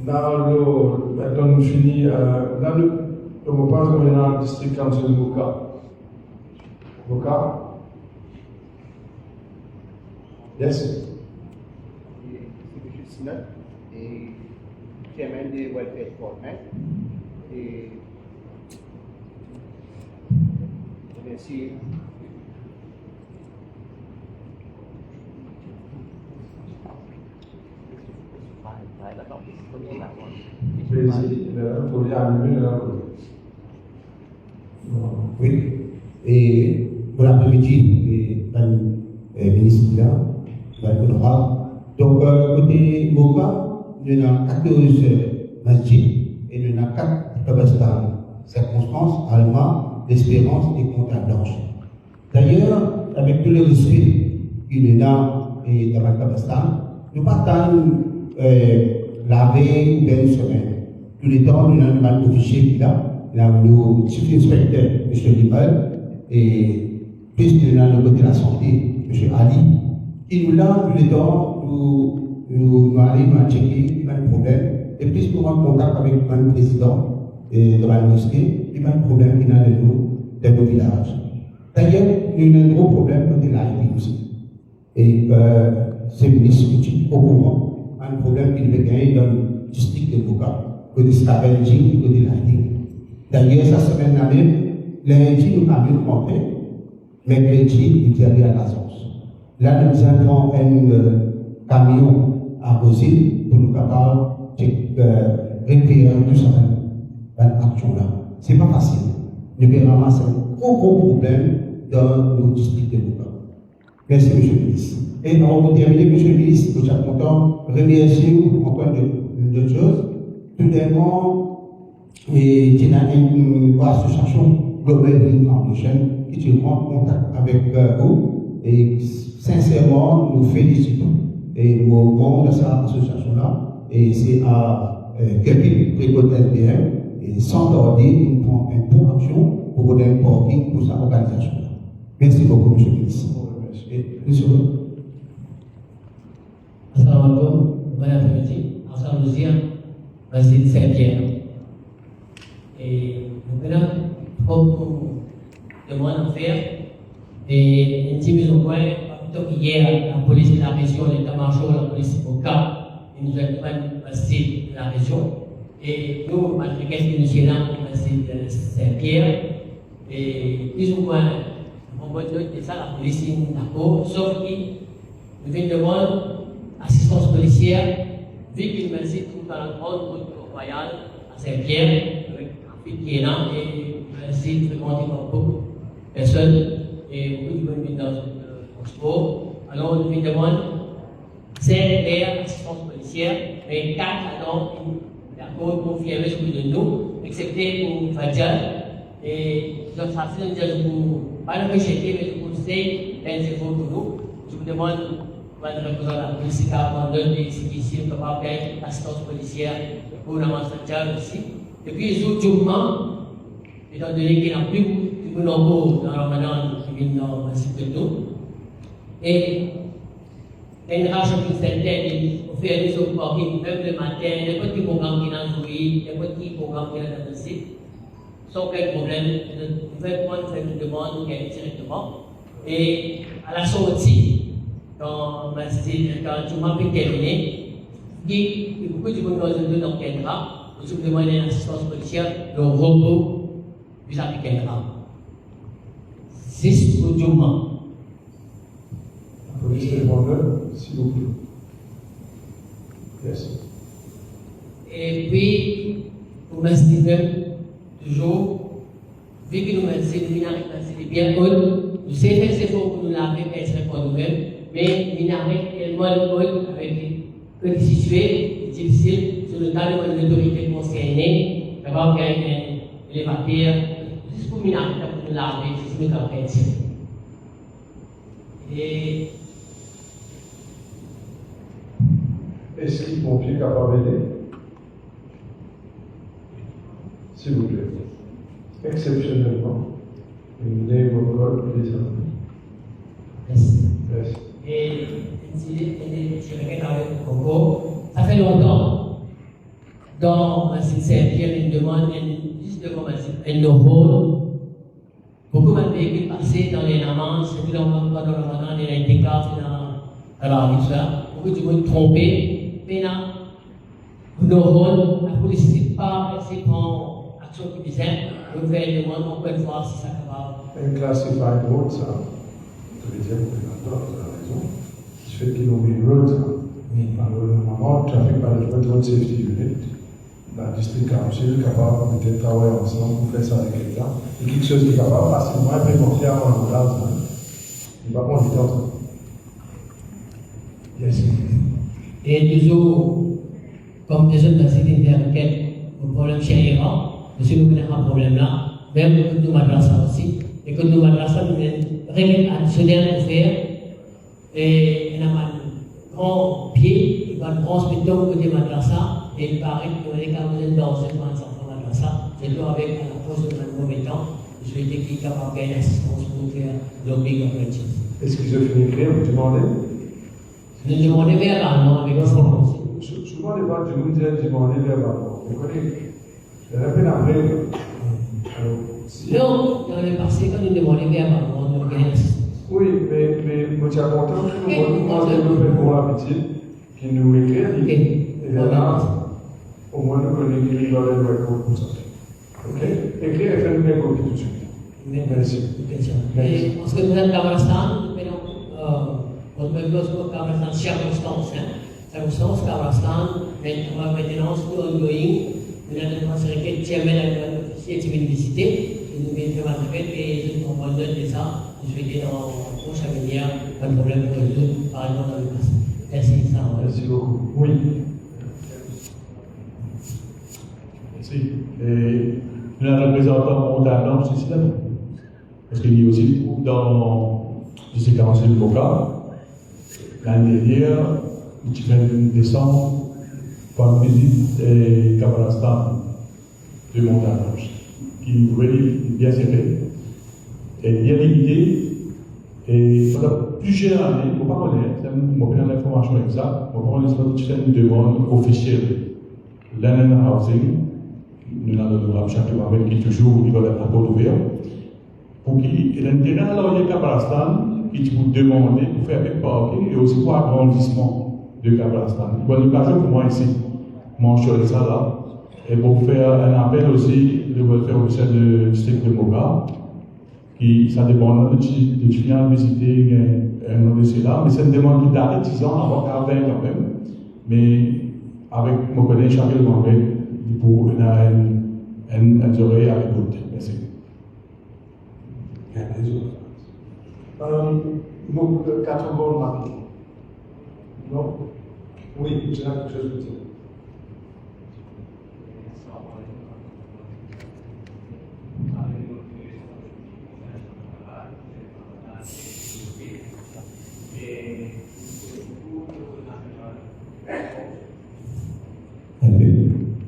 Maintenant, nous finissons dans le pense qu'on est dans le district council de Boka. Boka? Yes. C'est M. et chairman de Welfare Department. Et merci. Oui, et bon après-midi, le ministre là, donc côté Boka, nous avons 14 masjids et nous avons 4 Kabastan, circonstances, Alma, l'Espérance et Compta Blanche. D'ailleurs, avec tout le respect qu'il y a et dans le Kabastan, nous partons la veille ou bien une semaine. Tous les temps, nous avons un officier qui est là. Nous avons le sous-inspecteur, M. Limal, et plus nous avons le côté de la santé, M. Ali. Et nous, là, tous les temps, nous allons checker, il y a un problème. Et plus nous avons contact avec le président de la mosquée, il y a un problème qui est dans nos villages. D'ailleurs, nous avons un gros problème côté de la vie aussi. Et c'est ministre au courant, un problème qu'il veut gagner dans le district de Boka, côté scavenging, côté lighting. D'ailleurs, cette semaine-là même, lundi, nous avons rencontré, mercredi, nous avons à l'agence. Là, nous avons un camion à Rosil pour nous capables de récupérer tout ça dans l'action-là. Ce n'est pas facile. Nous avons ramassé un gros problème dans nos districts de Boka. Merci, M. le ministre. Et on va terminer, M. le ministre, nous sommes contents de remercier vous encore d'autres choses. Tout d'abord, et il y a une association Global Foundation qui est en contact avec vous. Et sincèrement, nous félicitons. Et nous avons dans cette association-là. Et c'est à quelques précoces SDM. Et sans tarder, nous prenons une bonne action pour donner un parking pour cette organisation-là. Merci beaucoup, M. le ministre. Monsieur. Assalamu alaikum, bon après-midi. Ensemble, nous disons, Masjid Saint-Pierre. Et nous avons trop de demandes à faire. Et nous disons que hier, la police de la région, l'état-major, la police au Cap, nous a demandé Masjid de la région. Et nous, malgré que nous sommes là, Masjid Saint-Pierre, et plus ou moins, on va dire que ça, la police est d'accord, sauf que nous venons demander assistance policière, vu qu'il m'a dit tout dans la grande route royale à Saint-Pierre, avec un fil qui est là, et il m'a dit de fréquenter par beaucoup de personnes, et beaucoup de bonnes vies dans le transport. Alors, nous venons demander, c'est l'assistance policière, mais 4 alors, d'accord, confirmé sur de nous, excepté pour Fadjal, et je suis en train de vous pas le rejeter, mais je vous conseille un effort pour nous. Je vous demande, madame la présidente de la police, d'abandonner les ici, de pas faire l'assistance policière pour la Fadjal aussi. Depuis les autres jours, étant donné qu'il n'y a plus de nombreux dans le Ramadan qui viennent dans le site de nous. Et une rage de certaines, on fait des autres parking, même le matin, les petits programmes qui n'ont joué, les petits programmes qui ont dansé, sans aucun problème, on fait une demande directement. Et à la sortie, quand tu m'as pu terminer, il y a beaucoup de monde dans le Canada, vous avez demandé une assistance policière, le robot, vous avez Canada. C'est pour tout le monde. La police répondeur, s'il vous plaît. Yes. Et puis, pour m'inspirer, toujours, vu que nous c'est bien cool, nous savons faire ces efforts pour nous laver, être pour nous-mêmes, mais Minaret est tellement cool avec des situés difficiles sur le tas de l'autorité concernée, d'abord qu'il y a un élévateur, juste pour Minaret, pour nous laver, c'est ce que nous avons fait. Et est-ce que les pompiers sont capables d'aider? S'il vous plaît. Exceptionnellement, une name of God, les amis. Yes. Et je regarde avec le Congo, ça fait longtemps. Dans ma Saint-Pierre, une demande, juste devant ma Saint-Pierre, beaucoup de véhicules passés dans les Namans, c'est dans le Ramadan, dans les Indicats, dans la Histoire. Beaucoup de monde trompé. Maintenant, la police n'est pas assez prend action qui vise. On fait une demande, on peut voir si ça va. Un classified road, ça. Tu veux dire, tu as raison. Je fais qu'il y a une road, ça. Normalement, Traffic Management Road Safety Unit, la District Council est capable de travailler ensemble pour faire ça avec quelqu'un. Et quelque chose qui est capable, parce que moi, je vais montrer à mon place. Il va prendre du temps. Yes. Et toujours, comme les autres dans cette interquête, le problème chez Iran, parce que nous avons un problème là, même que nous madrasa aussi, et que nous madrasa, nous avons une règle additionnelle pour faire, et il y a un grand pied, il va transmettre au côté madrasa, et il paraît qu'il y a des cas dans ce madrasa, c'est tout avec la pose de un mauvais temps, je vais dire qu'il est capable de gagner l'assistance pour faire l'obligation. Est-ce qu'ils ont fini d'écrire, vous demandez? Nous demandons verbalement avec le français. Souvent, les gens nous disent demander verbalement. Vous connaissez? Il y a la peine après. Non, dans le passé, quand nous demandons verbalement, on organise. Oui, mais je suis content que nous développions pour l'habitude, qui nous écrit. Et là, au moins, nous connaissons qu'il y a le record pour ça. Ok? Écrire et faire une belle copie tout de suite. Merci. Merci. Parce que nous sommes dans l'instant, on peut dire que Kazakhstan, circonstance, circonstance, Kazakhstan, maintenant, c'est ongoing, nous avons transféré que Tiamel a officier de visiter, nous venons de faire et je comprends de ça, je vais dire dans le prochain avenir, pas de problème pour résoudre, par exemple, dans le passé. Merci, ça. Merci beaucoup. Oui. Merci. Et le représentant mondial, c'est cela. Parce qu'il y a aussi dans le séquence de Boca. L'année dernière, il y a une descente par visite de Kazakhstan de montagne, qui est bien serré, et bien limité, et pendant plusieurs années, il ne faut pas connaître, c'est une information exacte, il ne faut pas faire une demande officielle. L'année housing, nous avons chaque avec qui toujours il va être rapport ouvert, pour qu'il y ait l'intérêt à l'orient Kazakhstan, qui vous demander pour faire un parking et aussi pour agrandissement de Kazakhstan. Il y a l'occasion pour moi ici, mentionner ça là, et pour faire un appel aussi de welfare officiel du district de Moga, qui ça dépend de tu viens visiter un autre là, mais c'est une demande qui date de 10 ans, avant 40 quand même, mais avec mon collègue Charles Mohamed, pour une oreille à l'écoute. Merci. Vous, 4 secondes rapide. Non? Oui, j'ai quelque chose à dire.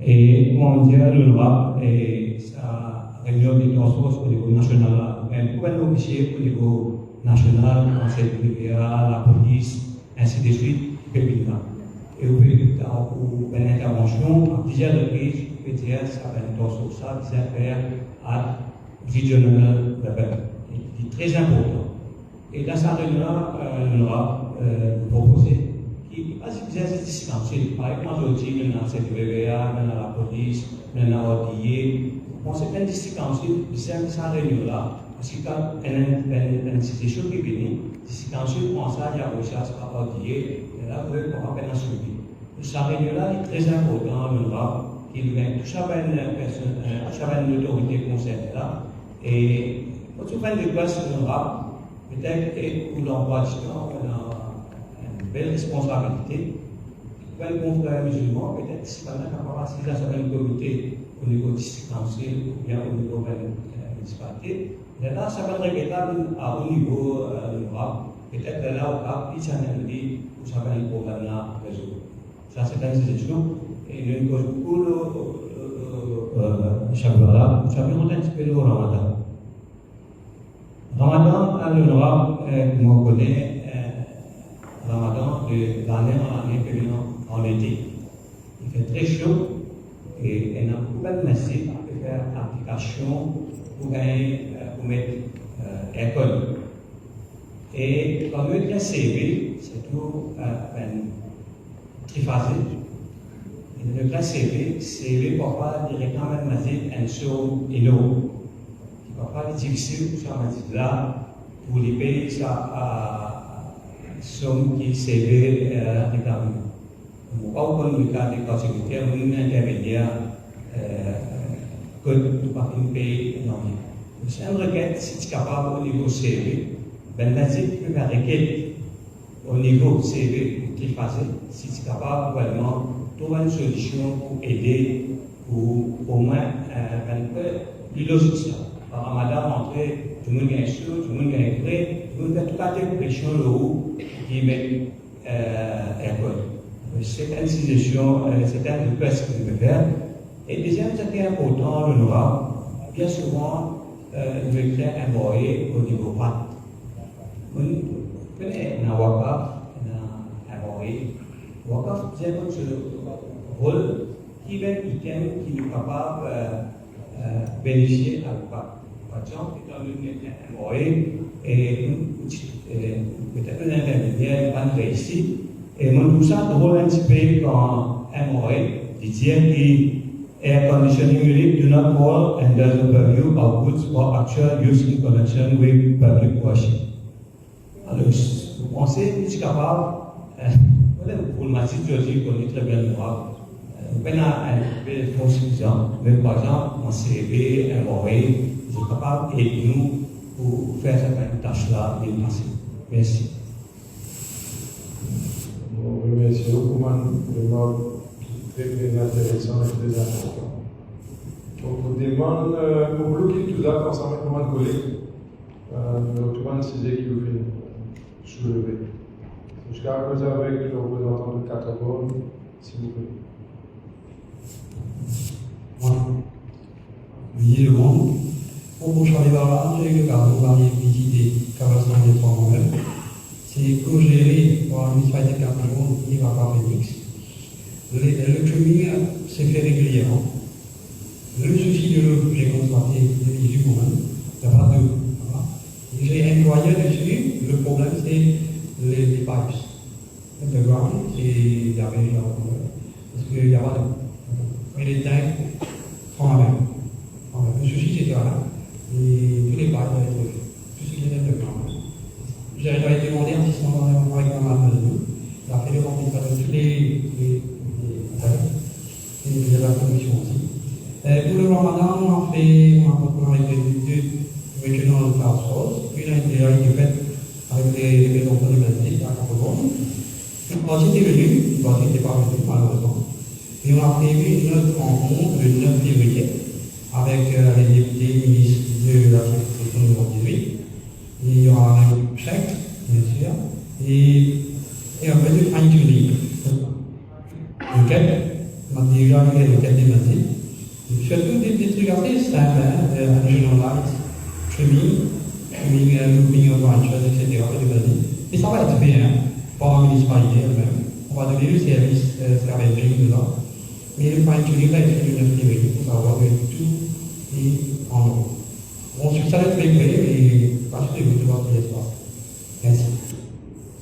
Et mondial, l'Europe, et sa réunion des transports au niveau national, un gouvernement officiel au niveau national, conseil de l'UPA, la police, ainsi de suite, féminin. Et vous pouvez, pour une intervention, à plusieurs reprises, vous pouvez dire, ça va être sur ça, des affaires à regional level. C'est très important. Et dans sa réunion-là, on aura proposé qui n'est pas exercice distancié. Par exemple, aujourd'hui, on a cette VVA, on a la police, on a l'ODIE. On s'est bien distancié de sa réunion-là. Parce qu'il y a une institution qui est venue, distancié pour ça, il y a aussi à l'ODIE, et là, vous pouvez avoir un suivi. Sa réunion-là est très importante, on aura, il vient tout ça, une autorité concernée là. Et quand on fait des classes, on aura peut-être pour l'emploi du temps, on a une belle responsabilité. Pour un confrère musulman, peut-être c'est pas la capacité à une communauté au niveau distanciel ou bien au niveau de la municipalité. Mais là, ça va être regrettable au niveau de l'Europe. Peut-être là, au Cap, il s'en est dit, où ça va être un problème là résoudre. Ça, c'est une situation. Et nous avons beaucoup de Shabbat. Nous savons un petit peu le Ramadan. Ramadan, en Europe, comme on connaît, Ramadan, de l'année en année, en été. Il fait très chaud et on a beaucoup de messages pour faire application pour gagner, pour mettre école. Et comme le CV, c'est tout triphasé. Le classe CV parfois directement masser un saut et l'eau. Parfois, c'est difficile pour ça, là, pour les payer ça somme qui CV réclamée. Au point de cas des consécutives, nous intervenir que nous pas une pays énorme. C'est une requête, si tu es capable au niveau CV, ben là, tu peux faire requête au niveau CV triphasé, si tu es capable vraiment trouver une solution pour aider, pour au moins un peu logique. Alors, madame, entrer, tout le monde gagne chaud, tout le monde gagne prêt, tout le monde fait tout à fait pression le haut qui met école. C'est une situation, c'est un request que je peux faire. Et deuxième, ce qui est important, le noir, bien souvent, il veut créer un moyen au niveau pat. On connaît un wakaf, un moyen. Wakaf, c'est un rôle qui est capable de bénéficier à l'OPA. Par exemple, dans le moyen, et peut-être un intermédiaire, pas réussi. Et mon tout ça drôle un petit peu quand un moyen, il dit que air conditioning unit do not call and doesn't permute outputs for actual use in connection with public washing. Alors, vous pensez que je suis capable, pour le matin, je dis qu'on est très bien noir. On a un peu de suffisant, mais par exemple, mon CV, un moyen, je suis capable d'aider nous pour faire cette tâche-là bien passée. Merci. Bon, merci beaucoup, vraiment très intéressant et très important. Donc, on demande, pour bloquer tout ça, concernant comment de collègues, tout le monde sujet qui vous fait soulever. Jusqu'à cause avec le représentant de Catacombe, s'il vous plaît. Oui, le monde. Pour Charlie Barra, j'ai eu le cas de varier visiter Cabastan des Trois-Montelles. C'est co-géré par la municipalité de Cameroun et par Phoenix. Le training s'est fait régulièrement. Le souci de l'eau, j'ai constaté depuis du moment, il n'y a pas d'eau. J'ai employé dessus, le problème c'est les pipes. Underground, il y avait parce qu'il n'y a pas d'eau. Mais les tanks font la même. Le souci c'est que là, tous les pipes doivent être faits. Tout ce qui est underground. J'avais demandé un assistant d'environnement avec ma maman. Il a fait le remplissage de tous les et de la commission aussi. Pour le Ramadan, on a avec deux regional task force. Une a été faite avec les maisons universités à Cameroun. Une partie est venue, une partie n'était pas venue malheureusement. Et on a prévu une autre rencontre le 9 février avec les députés ministres de la circonscription numéro 18. Il y aura un chèque, bien sûr, et un peu de fine-tuning. Lequel m'a déjà fait le cas des matières. Surtout des trucs assez simples, un generalize, trimming, looping of branches, etc. Et ça va être fait, hein. par la municipalité elle-même. On va donner le service scavenger dedans. Mais le fine-tuning a été fait le 9 février pour savoir que tout est en ordre. Bon, sur ça, le fait et pas de vous de voir qui est passé. Merci.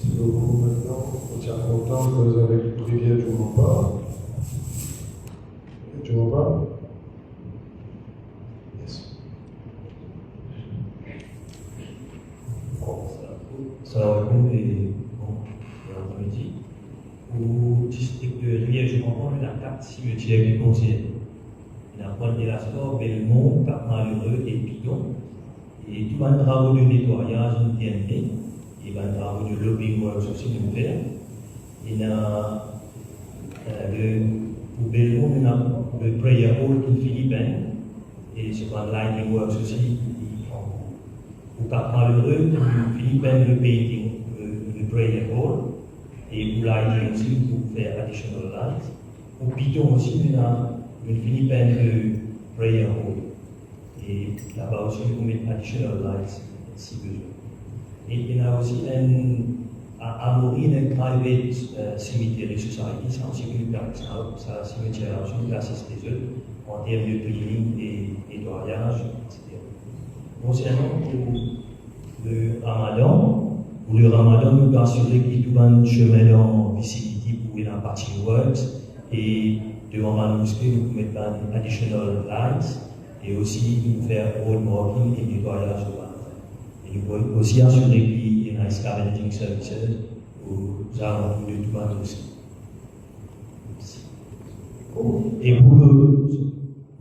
Merci beaucoup. Maintenant, on tient content que vous avez Rivière du Mont-Pas. Du Mont-Pas. Salam alaikum et bon après-midi. Au district de Rivière-du-Mont-Pas, on a 4 cimetières qui contiennent. On a Pointe-de-la-Score, Belmont, Cap-Malheureux et Piton. Et tout un travaux de nettoyage, nous terminé. Et un travaux de lobbying works aussi nous faire. Il y a pour Belmont, on a le prayer hall qui est philippin. Et c'est un lighting works aussi. Pour Cap-Malheureux, philippin le painting, le prayer hall. Et pour lighting aussi, pour faire additional lights. Pour Piton aussi, on a le philippin le prayer hall. Et là-bas aussi, on met additional lights si besoin. Et il y a aussi à Maureen, un private cemetery society, c'est aussi un cimetière aussi qui assiste les œufs en termes de cleaning et nettoyage, etc. Concernant le Ramadan, nous devons assurer qu'il y a tout un chemin en visibilité pour la partie works et devant la mosquée, nous pouvons mettre un additional lights et aussi nous faire road marking et nettoyage de la. Et nous pouvons aussi assurer qu'il y a un scavenging services aux alentours de tout le aussi. Et pour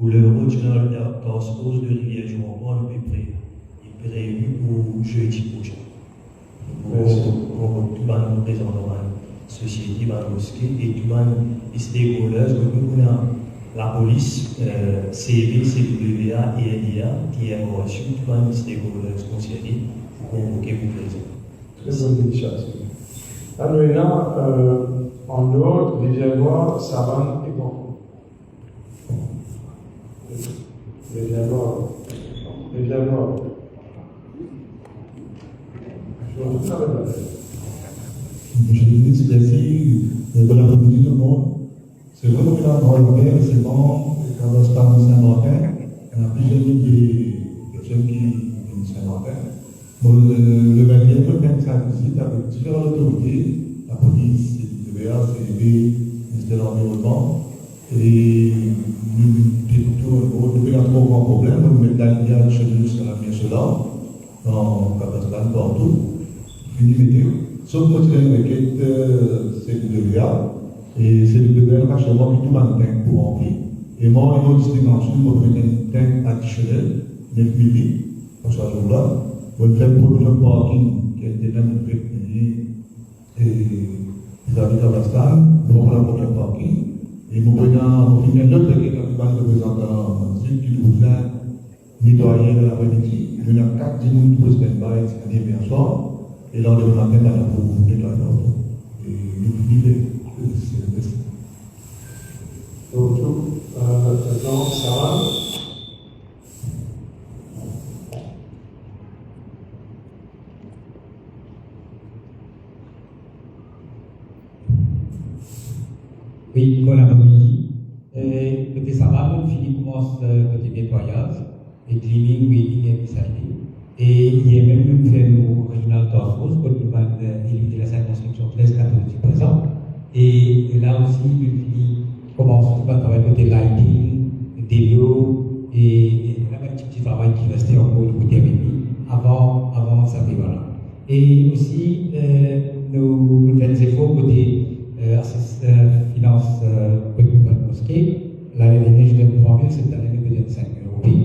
le Regional Task Force de Rivière-du-Mont-Pas, nous est prévu pour jeudi prochain. Pour tout le monde présent dans la société, dans la mosquée, et tout le monde est stakeholders, nous avons la police, CV, CWA et NIA, qui est en relation, tout le monde est stakeholders concernés pour convoquer vous présent. Très bonne initiative. Là, nous avons en Nord, Rivière-Noire, Savane et Cancun. Rivière-Noire. Rivière-Noire. Monsieur le ministre, merci. Bon après-midi tout le monde. C'est vrai que la Noël, c'est bon, quand on se parle de Saint-Martin, il y a plusieurs milliers de personnes qui viennent de Saint-Martin. Bon, le 21e, même ça visite avec différentes autorités, la police, le CWA, CNB, le ministère de l'Environnement, et nous devons pas trop grand problème, nous mettons la lumière chez nous sur la bien cela, dans le Cap-Catalan, partout, fini météo. Sauf que c'est une requête CWA, et CWA a seulement tout un tank pour remplir. Et moi, au niveau district en dessous, on va mettre un tank additionnel, 9 000 litres, pour ce jour-là. On va faire une provision de parking qui a été même prévenue, et les habitants de la salle, on va faire la première parking. Et nous prenons un autre requête qui va nous présenter un site qui nous a nettoyé l'après-midi. Il y en a 4 personnes qui peuvent se mettre by, c'est-à-dire bien soir. Et là, on a même à la pour nettoyer l'autre. Et nous vivons. Donc, maintenant, Sarah. Oui, bon après-midi. Côté Sarah, on finit commence côté nettoyage, et cleaning, weeding et recycling. Et il y a même fait nos Regional Task Force pour nous éviter la circonscription 13 du présent. Et là aussi, il commence à travailler côté lighting, délo, et là, un petit travail qui restait encore au côté avant ça voilà. Et aussi, nous faisons des efforts côté finance pour la mosquée. L'année dernière, je donne 3 000, cette année, je donne 5 000 €.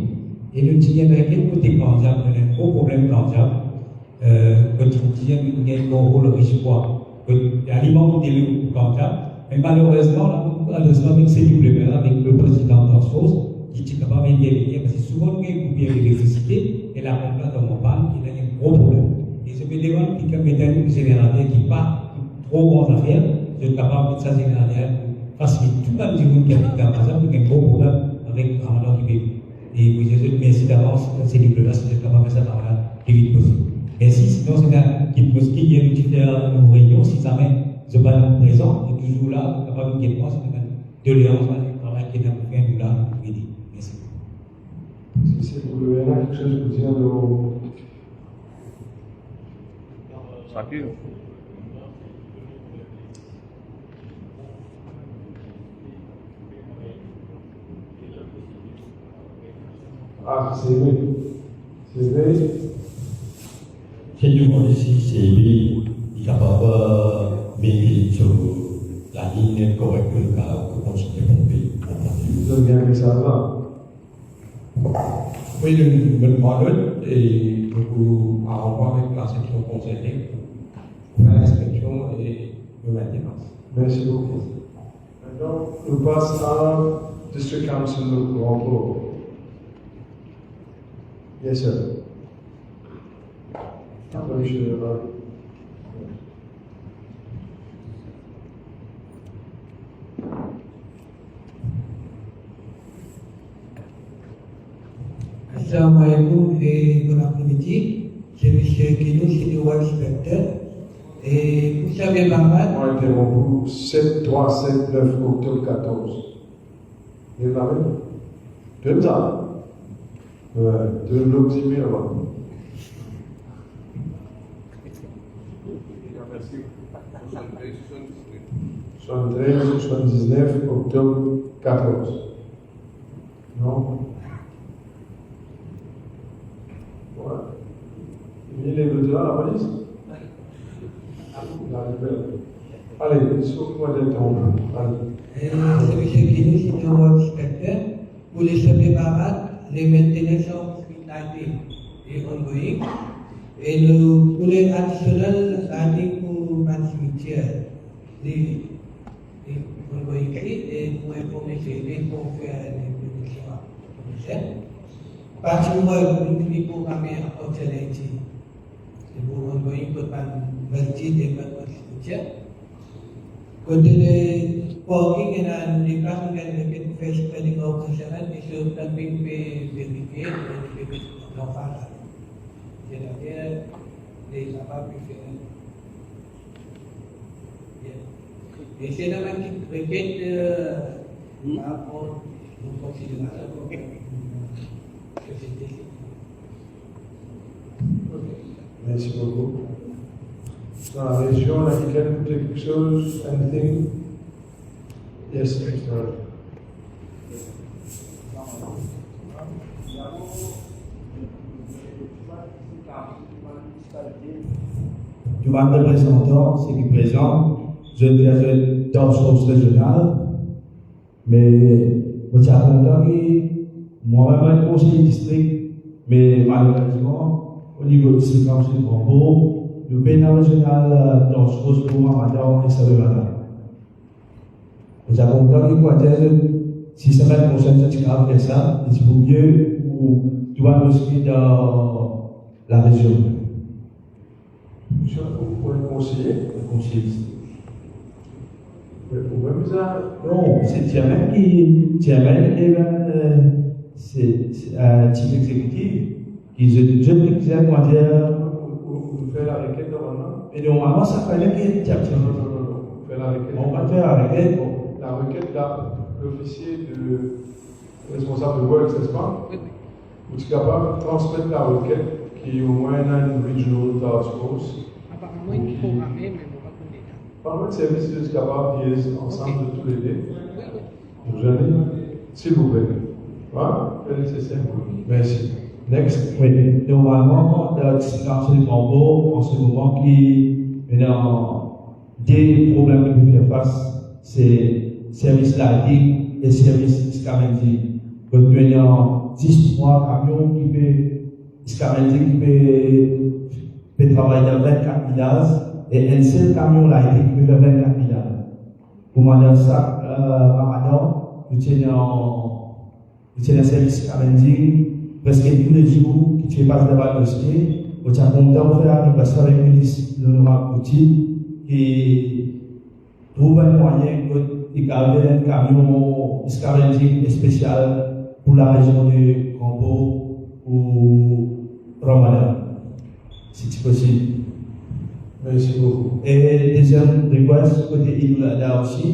Et le Tidien avec côté Kandiab, on a un gros problème Kandiab. Le Tidien a un gros rôle riche quoi. L'aliment des lieux pour Kandiab. Mais malheureusement, avec CWA, avec le président d'Orsfos, qui est capable de venir, parce que souvent, nous avons une coupure d'électricité, et la pompe dans mon panne, il y a un gros problème. Et ce que les gens qui ont un générateur qui n'est pas trop grande affaire, je suis capable de mettre ça générateur pour faciliter tout le monde qui habite dans la maison, il y a un gros problème avec Ramadan qui vit. Et vous êtes merci d'avance, c'est les si vous êtes capable de faire ça par là, le plus vite possible. Merci, sinon c'est un qui pose qui vient nous faire une réunion, si jamais je ne suis pas présent, et toujours là, capable de moi, c'est une doléance, un travail qui est dans le fait, nous là, nous aider. Merci. Si c'est pour le RNA, quelque chose que vous dire de. Chacun. Ah, c'est vrai. C'est vrai. C'est du monde ici, c'est lui, il est capable de mettre sur la ligne correcte pour continuer mon pays. Vous avez bien avec ça là. Oui, le modèle et beaucoup à revoir avec la section concernée pour faire l'inspection et le maintenance. Merci beaucoup. Maintenant, nous passons à District Council de Grand-Port. Yes, sir. Assalamu alaikum et bon après-midi. C'est M. Kino, Senior Inspector. Et vous savez, Bamad. On a interrompu 7, 3, 7, 9 octobre 14. Vous avez parlé? Deux ans. De l'optimer avant. Merci. 73, 79, octobre 14. Non? Voilà. Il est venu là, la police? Allez, sauve-moi d'interrompre. C'est M. Kino, Senior Inspector. Pour les chefs Bamad, les maintenances hospitaliers et ongoing. Et le pour les additionnels landing pour un cimetière, les ongoing et pour informer les pour faire les prédictions. Parce que moi, je suis programmé à Occidentalité. C'est pour ongoing pour un vertige et un cimetière. Côté les parking et les places où il y a des spelling occasionnel, et sur le planning vérifié, l'enfant. C'est-à-dire, les capables de faire. Et c'est la même qui répète par rapport aux considérations que c'était. Merci beaucoup. Dans la région, laquelle vous quelque chose, anything? Yes, Mr. Du mandat représentant, c'est qui présente, je dirais dans le source régional, mais je suis content que moi-même, conseiller district, mais malheureusement, au niveau du district council de Grand-Port, le pénal régional dans le source pour moi, madame, et ça veut madame. Je suis content que quoi dire, si semaine prochaine, je suis capable de faire ça, il vaut mieux ou tu vas nous dans la région. Monsieur, vous pouvez conseiller? Conseiller. Vous même ça? Non, c'est Tiamen qui. Tiamen, c'est un type exécutif qui je ne sais pas dire. Vous faites la requête normalement? Et normalement, ça fait la requête. Non. Vous faites la requête. On va faire la requête. La requête, là, l'officier de responsable de works, n'est-ce pas? Vous êtes capable de transmettre la requête qui au moins a une regional task force. Apparemment, il est programmé, mais on va pas connaître. Par le service de capable de ensemble de tous les deux. Vous jamais, s'il vous plaît. Voilà, c'est simple. Merci. Next. Oui, normalement, dans le district council de Grand-Port, en ce moment, qui a des problèmes que nous faisons face, c'est service lighting et service scavenging. Donc, il y a 10-3 camions qui peuvent scavenging, qui peuvent travailler dans 24 villages, et un seul camion lighting qui peut faire 24 villages. Pour moi, ça, Ramadan, nous tenons un service scavenging presque tous les jours qui fait pas de la dossier. Nous sommes contents de faire un passage avec le ministre l'honorable Couty qui trouve un moyen de garder un camion scavenging spécial pour la région de Grand-Port ou Ramadan. si c'est possible. Merci beaucoup. Et deuxième request, côté Inoulada aussi,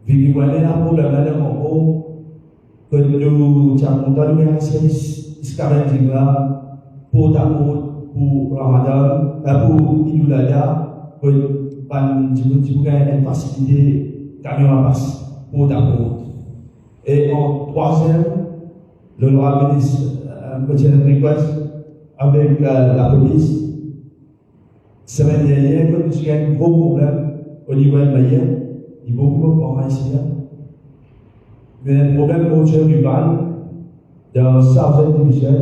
vu qu'il y a un problème là dans mon gros, que nous avons dans le service Iskarendinga pour Ramadan, pour Inoulada, que nous avons une facilité camion à passe pour Tamour. Et en troisième, l'honorable ministre côté request avec la police. Semaine dernière, quand nous avons un gros problème au niveau de Maïen, il y a beaucoup de problèmes ici. Mais il y a un problème au chef du ban, dans Southern Division,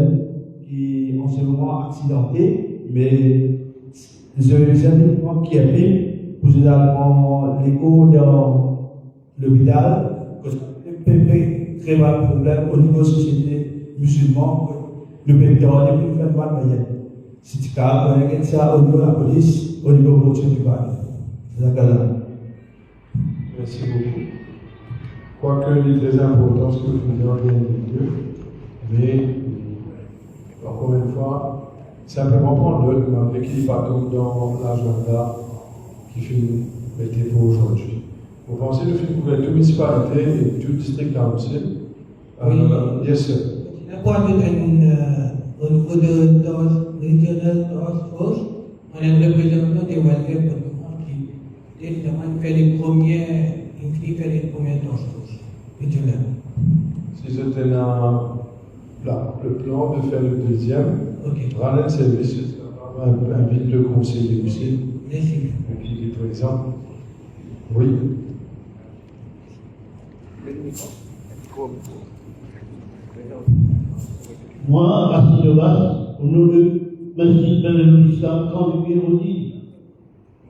qui est en ce moment accidenté, mais les éléments qui arrivent, vous avez l'écho dans l'hôpital, PP crée un problème au niveau de la société musulmane, le pays de la plus de Maïen. Si tu as ça au niveau de la police, au niveau de l'autre du bail. Merci beaucoup. Quoique il est très important ce que vous venez de dire, mais encore une fois, simplement prendre note, mais qu'il n'y a pas comme dans l'agenda qui finit été pour aujourd'hui. Vous pensez que vous pouvez toute municipalité et tout district council? Yes, sir. Au niveau de Regional Task Force, on a un représentant des welfare qui fait les premiers task force régionales. Si c'était le plan de faire le deuxième, rendre un service, invite le conseiller aussi. Merci. Qui est présent. Oui. Moi, Racine Novas, au nom de Masjid Islam, quand je dis,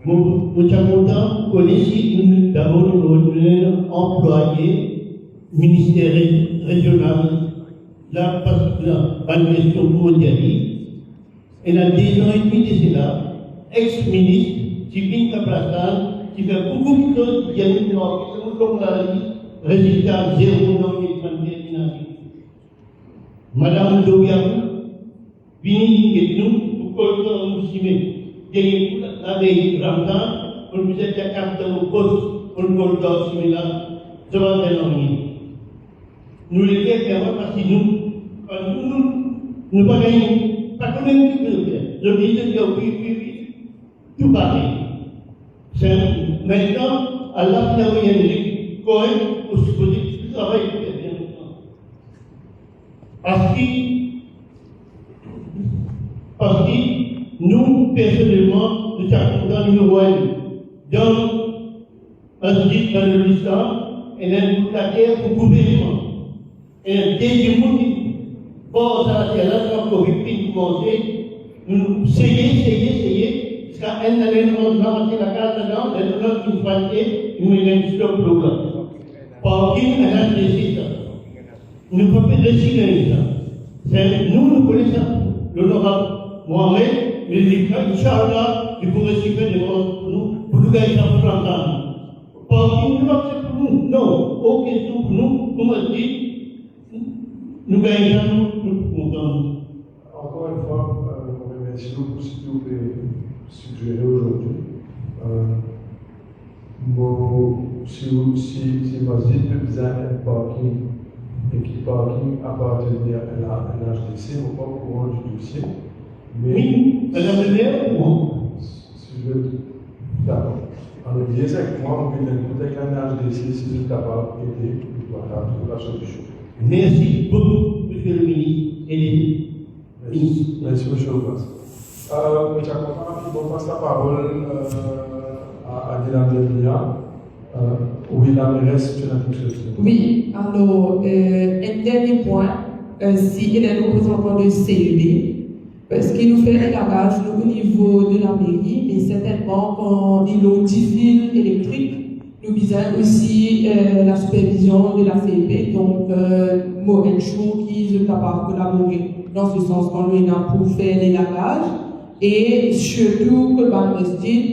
mon chamontin connaît si d'abord nous employé ministère régional, là, parce que la question mondiale, et a 10 ans et demi de cela, ex-ministre, qui vient à Plastan, qui fait beaucoup de choses, qui a mis comme la résultat 0 dans les financiers. Madame Dobiakou, vini et nous, pour que nous signions, et la veille Ramadan, on nous a capté au poste, on nous a signé là, ça va faire l'ennui. Nous les faisons parce que nous pas gagnons, pas qu'on ait tout le faire. Le ministre dit oui, tout pareil. C'est maintenant, à la fin, il y a des coins pour supposer que le travail est bien. Parce que nous, personnellement, nous sommes dans numéro 1, dans l'islam, et la terre pour le gouvernement. Et le deuxième monde, bon, ça c'est là, quand Covid puis commencer, nous essayons, jusqu'à un année, nous avons ramasser la carte dedans, et nous avons une quantité, nous avons un stop programme. Par qui nous avons décidé ça. Nous ne pouvons pas décider ça. Nous connaissons l'honorable Mohamed, mais il dit Inch'Allah, il pourrait suivre des votes pour nous, pour nous gagner ça pour l'entendre. Par qui nous c'est pour nous? Non, aucune question pour nous, comme on dit. Nous gagnons, nous contents. Encore une fois, merci beaucoup si vous pouvez suggérer aujourd'hui. Si Masjid peut besoin d'un parking et qui parking appartenir à l'HDC, vous pas au courant du dossier. Mais oui, madame le maire, moi. Si je veux. D'accord. Alors, il y a avec moi, on peut écouter avec un HDC si vous êtes capable d'aider, voilà, trouver la solution. Merci beaucoup, monsieur le ministre et les ministres. Merci, monsieur le président. On passe la parole à Dylan Delia. Oui, la mairesse, tu as quelque chose. Oui, alors, un dernier point, si il est représentant de CEB, parce qu'il nous fait éclairage au niveau de la mairie, et certainement quand il y a 10 fils électriques, nous visons aussi la supervision de la CEB, donc Maureen Chou qui est capable de collaborer dans ce sens quand nous avons pour faire les lagages, et surtout que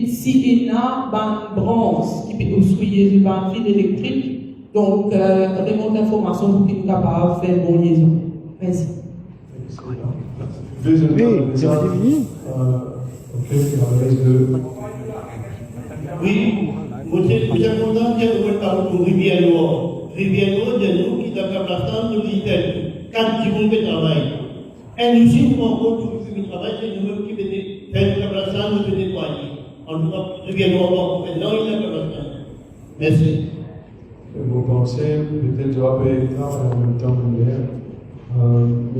s'il y a une branche qui peut obstruer une fil électrique, donc remonte l'information pour qu'il soit capable de faire une bonne liaison. Merci. Oui, fait qu'il reste de. Oui, moi j'ai content de parler pour Rivière Noire. Rivière Noire, nous qui avons la nous dit 4 jours de travail. Et nous, si nous avons encore du travail, c'est nous-mêmes qui venons faire le cabrastan, nous venons nettoyer. En tout cas, Rivière Noire, maintenant, il y a le cabrastan. Merci. Vous pensez, peut-être je vais payer le travail en même temps que l'air.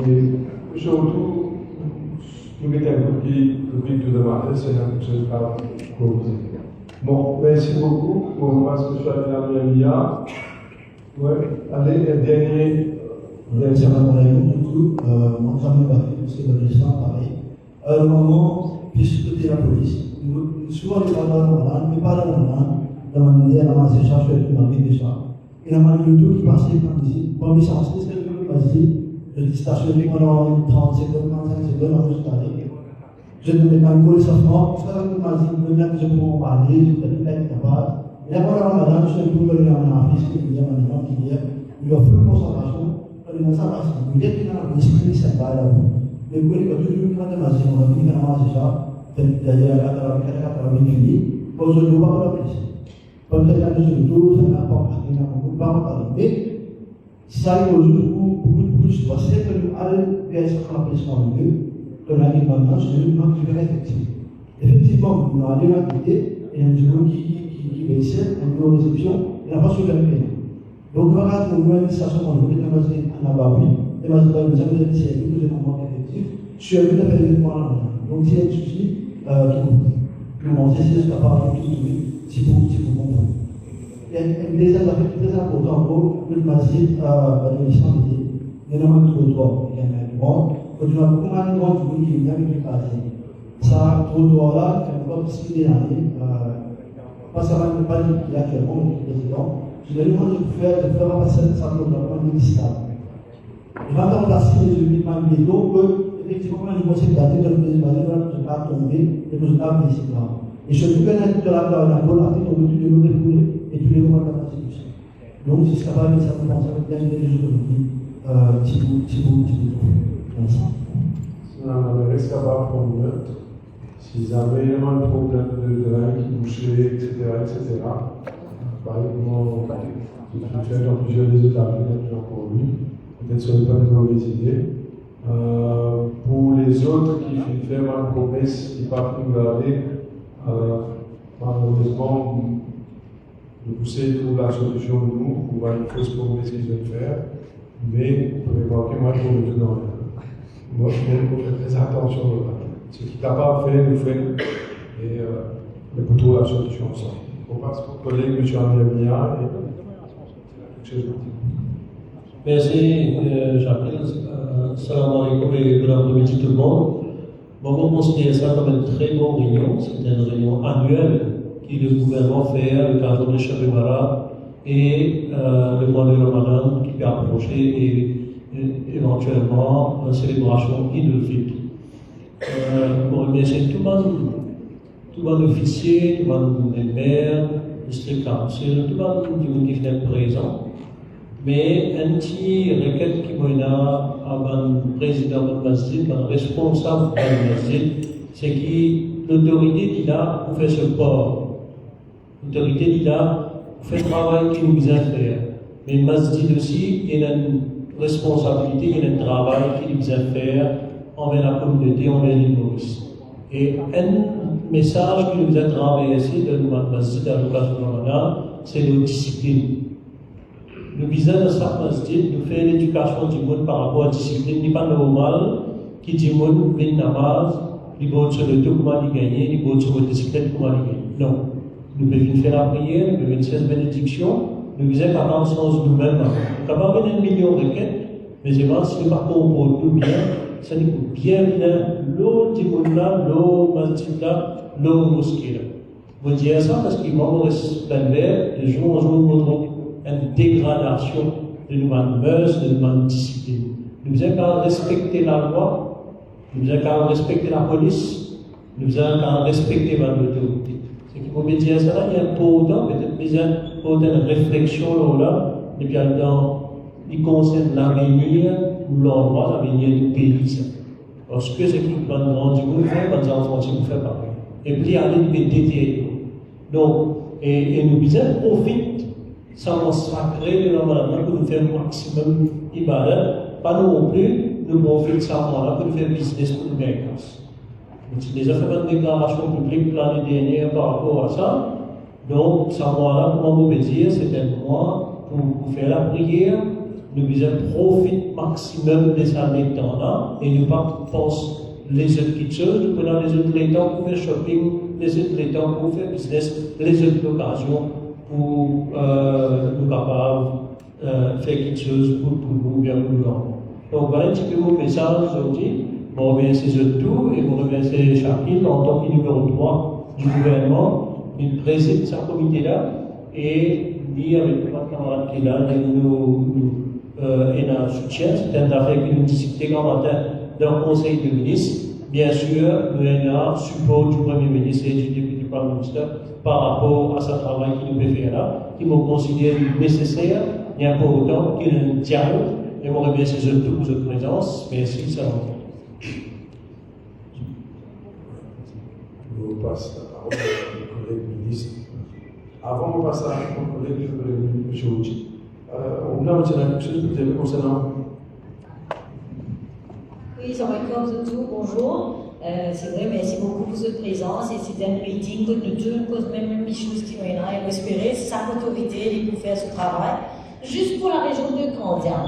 Mais surtout, nous avons qui depuis tout le matin, c'est quelque chose à proposer. Bon, merci beaucoup pour parce que je suis allé dans le lien. Ouais, allez, le dernier. C'est un problème du tout. Mon travail va faire, c'est le restaurant pareil. À un moment, puisque c'était la police, nous souvent les parents malades, mais pas la malade, la manière de ramasser ça, je fais tout ma vie déjà. Et la manière de tout qui passait par ici, pour mes sens, c'est ce que je me dis, je stationné pendant 30 secondes, 45 secondes, avant de s'installer. Je ne mets pas une colle seulement, ça m'a dit, maintenant que je peux en parler, je peux tout être capable. Et là, pendant la madame, je suis un peu venu à mon fils, qui me dit à ma qui dit, il a fait une concentration. Dans sa race, vous êtes dans le cycle sympa là. Mais vous voyez que tout le monde a demandé, on a vu qu'on a mangé ça, d'ailleurs, à la fini, pour se lever à la police. Comme ça, il y a des choses, ça n'a pas marqué, on ne peut pas en parler. Mais, ça, il y a beaucoup de choses. C'est que nous allons vers ce qu'on appelle ça en deux, que l'indépendance, c'est une marque de effective. Effectivement, nous allons l'appliquer, et un jour qui va essayer, une réception, et la façon de la payer. Donc, voilà, nous avons une station qu'on veut démasquer en Abaoui, et nous avons une série de moments effectifs, sur le fait de faire donc, s'il y a un souci, nous allons essayer de faire tout si vous comprenez. Et les affaires très importantes pour le masjid de l'Islam, il y a un trottoir, il y a un monde, quand tu as beaucoup de monde qui vient avec le passé. Ça, trottoir-là, c'est une bonne possibilité d'aller, pas seulement pas qu'il y a actuellement le président. Je vais demander de faire passer ça pour le point municipal. Il va remplacer les équipements métaux que, effectivement, les conseils datés de l'Université ne sont pas tombés et ne sont pas municipaux. Et je suis connaître de la bonne partie de tous les refoulés et tous les moments de la Constitution. Donc, c'est ce qu'on va ça pour penser à la dernière des aujourd'hui, si vous Merci. On reste capable pour note. S'ils avaient un problème de drain qui bouchait, etc., par exemple, je suis fait dans plusieurs des États-Unis, pour lui, peut-être ce n'est pas une mauvaise idée. Pour les autres qui font faire une promesse qui ne peuvent pas garder, malheureusement, nous essayons de trouver la solution de nous pour voir une fausse promesse qu'ils veulent faire, mais vous pouvez voir que moi je trouve tout dans rien. Moi je viens pour faire très attention à ce qu'il n'est pas fait, nous faisons, et pour trouver la solution ensemble. On passe pour le collègue M. Amia et quelque chose de petit. Merci, Jacqueline. Salam alaikum et bon après-midi tout le monde. Bon, on considère ça comme une très bonne réunion. C'est une réunion annuelle que le gouvernement fait à l'occasion de Chabemara et le mois de Ramadan qui peut approcher et éventuellement une célébration Eid al-Fitr. Pour remercier tout le monde officier, tout le monde des maires, district council, tout le monde qui venait présent. Mais un petit requête qui m'a à un président de masjid, un responsable de masjid, c'est que l'autorité dit là pour faire ce port. L'autorité dit là pour faire le travail qu'il nous a fait. Mais le masjid aussi, il y a une responsabilité, il y a un travail qu'il nous a fait envers la communauté, envers les Maurice. Et un message qui nous a travaillé ici dans le masjid à l'occasion de Ramadan, c'est la discipline. Le business de sa masjid nous fait l'éducation du monde par rapport à la discipline. Il n'est pas normal qu'il dit monde fait namaz, il va sur le tout comment il gagne, il va sur le discipline comment il gagne. Non. Nous pouvons faire la prière, nous pouvons faire la bénédiction, nous faisons pas dans le sens nous-mêmes. Nous pouvons avoir 1 million de requêtes, mais je pense que si par contre on nous bien, ça n'est bien l'eau du monde là, l'eau masjid là, l'eau mosquée là. Vous dites ça parce qu'il va respecter de jour en jour une dégradation de nos mœurs, de nos disciplines. Nous avons qu'à respecter la loi, nous avons qu'à respecter la police, nous avons qu'à respecter l'autorité. Ce qui faut me dire ça, il y a un peu de temps, peut-être pour une réflexion là, et puis il concerne l'avenir ou l'endroit, l'avenir du pays. Parce que ce qui va nous rendre du monde, les enfants, si vous faites pareil. et puis aller de détailler. Donc, et nous disons, profite, ça va sacré de la maladie pour nous faire le maximum d'ibadat, pas non plus, nous profitons ça pour nous faire business pour nous gagner. J'ai déjà fait une déclaration publique l'année dernière par rapport à ça. Donc, ça mois-là, pour vous dire, c'est un mois pour faire la prière. Nous devons profiter maximum de ça temps-là et ne pas penser les autres petites choses. Nous prenons les autres les temps pour faire shopping, les autres les temps pour faire business, les autres occasions pour nous capables faire quelque chose pour nous, bien pour nous. Donc, voilà un petit peu mon message aujourd'hui. Je remercie tout et je remercie Chakil en tant que numéro 3 du gouvernement. Il préside ce comité-là et lui, avec notre camarade qui est là, et notre soutien. C'est une affaire que nous discutons en matin dans le Conseil des ministres. Bien sûr, nous avons support du Premier ministre et du député Prime Minister par rapport à ce travail qu'il nous fait là, qui me considère nécessaire et important qu'il y ait un dialogue. Et je remercie tous pour votre présence. Merci, salam. Je passe la parole au collègue ministre. Avant de passer à mon collègue, M. Ouchi, on a mentionné quelque chose peut-être concernant. Oui, Jean-Michel tout, bonjour. C'est vrai, merci beaucoup pour votre présence et c'est un meeting que nous tous, même les choses qui ont été espérées, c'est sa autorité pour faire ce travail, juste pour la région de Candian.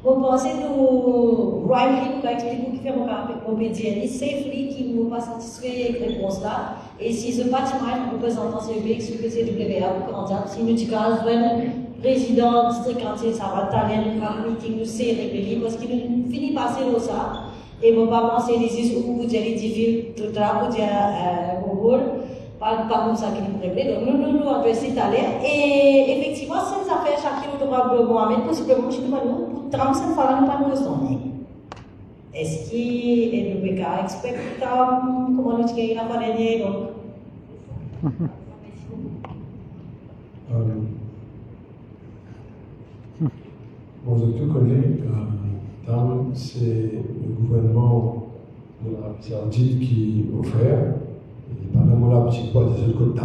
Vous pensez nous, rightly, nous expliquer qui fait mon médiani, safely, qui ne nous pas satisfait avec réponse là. Et si ce bâtiment est représentant CEB, ce que c'est WA pour Candian, si nous disons que président district entier, ça va talent, un meeting, nous c'est réglé, parce qu'il finit par passer au ça. Et mon papa, c'est les issues où vous allez dire, tout là, vous dire, Google, pas comme ça qu'il nous régler. Donc, nous adressons tout à l'heure. Et effectivement, ces affaires, chacun de Mohamed, possiblement, je nous pour 35 fois, nous pas nous ressembler. Est-ce qu'il est le PK expect comment nous disons, il a pas gagné, donc. Bon, je tout connais, c'est le gouvernement de l'Arabie Saoudite qui offert. Il n'est pas vraiment là, parce qu'il n'y a pas des autres côtés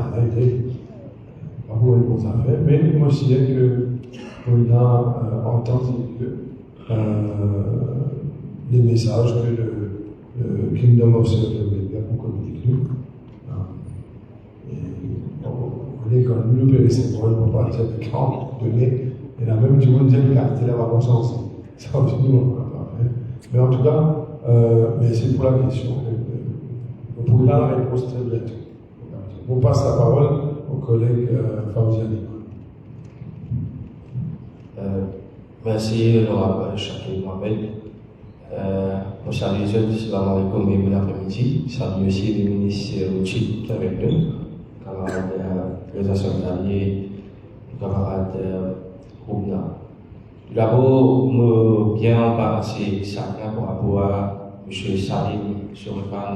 pas pour les bonnes affaires, mais moi je dirais qu'on a entendu les messages que le Kingdom of Saudi Arabia pour communiquer nous. On connaît quand même le PSC pour partir de 40 données. Et là même, du monde dit que la télé va conscience. Ça aussi, nous, on ne peut pas faire. Mais en tout cas, mais c'est pour la question. On pourrait là la réponse très bientôt. On passe la parole au collègue Fawziani. Merci, l'honorable Chakil Mohamed. On salue les autres, salam alaikum et bon après-midi. Salut aussi le ministre Ouchi qui est avec nous, camarade Reza Santalier, camarade Roubna. Tout d'abord, je bien embarrassé chacun par rapport à M. Salim Sourifan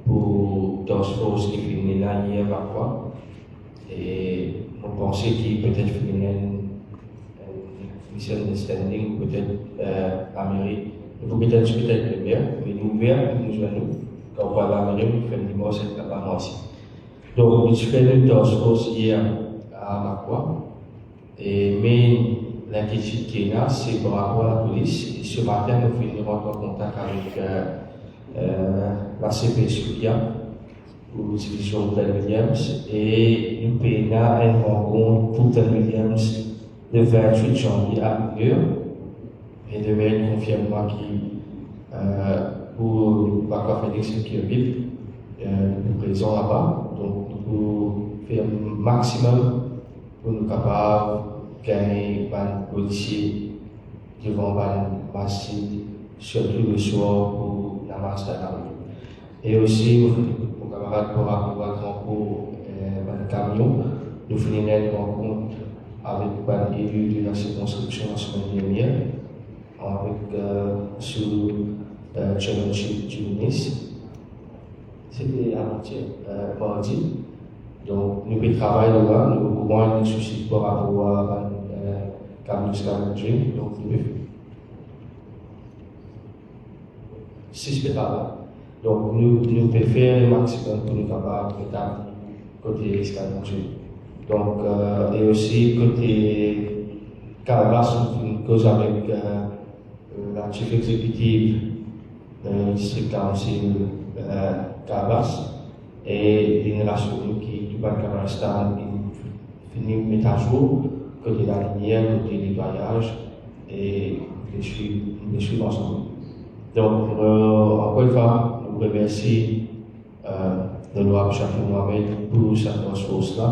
pour Task Force qui finit là hier par quoi. Et on pensait qu'il peut-être finit une misunderstanding, peut-être l'Amérique. Il faut peut-être le bien, mais nous ouverts, nous joignons. Quand on voit l'Amérique, on fait le dimanche, c'est pas moi aussi. Donc, je fais une Task Force hier à Makwa. Mais l'inquiétude qui est là, c'est par rapport à la police. Et ce matin, nous venons en contact avec la CPSUIA, ou division de Williams, et nous payons une rencontre pour Williams le 28 janvier à New York. Et demain, confirme-moi pour Baka Félix Kirby, nous présents là-bas. Donc, nous faire le maximum pour nous capables de gagner un policier devant un masjid, surtout le soir pour la masse de et aussi, pour camarades pour avoir un concours un camion, nous finissons une rencontre avec un élu de la circonscription la semaine dernière, avec sous chairmanship du ministre. C'était avant-hier, mardi. Donc, nous pouvons travailler là, nous pouvons nous soucier par rapport à Campus Carnegie, donc nous pouvons. C'est spécial. Donc, nous pouvons faire le maximum pour nous capables de côté escale. Donc, et aussi côté Calabas, une cause avec la chef exécutive du district council Calabas et une relation qui du Banque Kazakhstan finit de mettre à jour côté la lumière, côté les voyages et les suivre ensemble. Donc, encore une fois, nous remercions le roi Chafi Mohamed pour cette ressource-là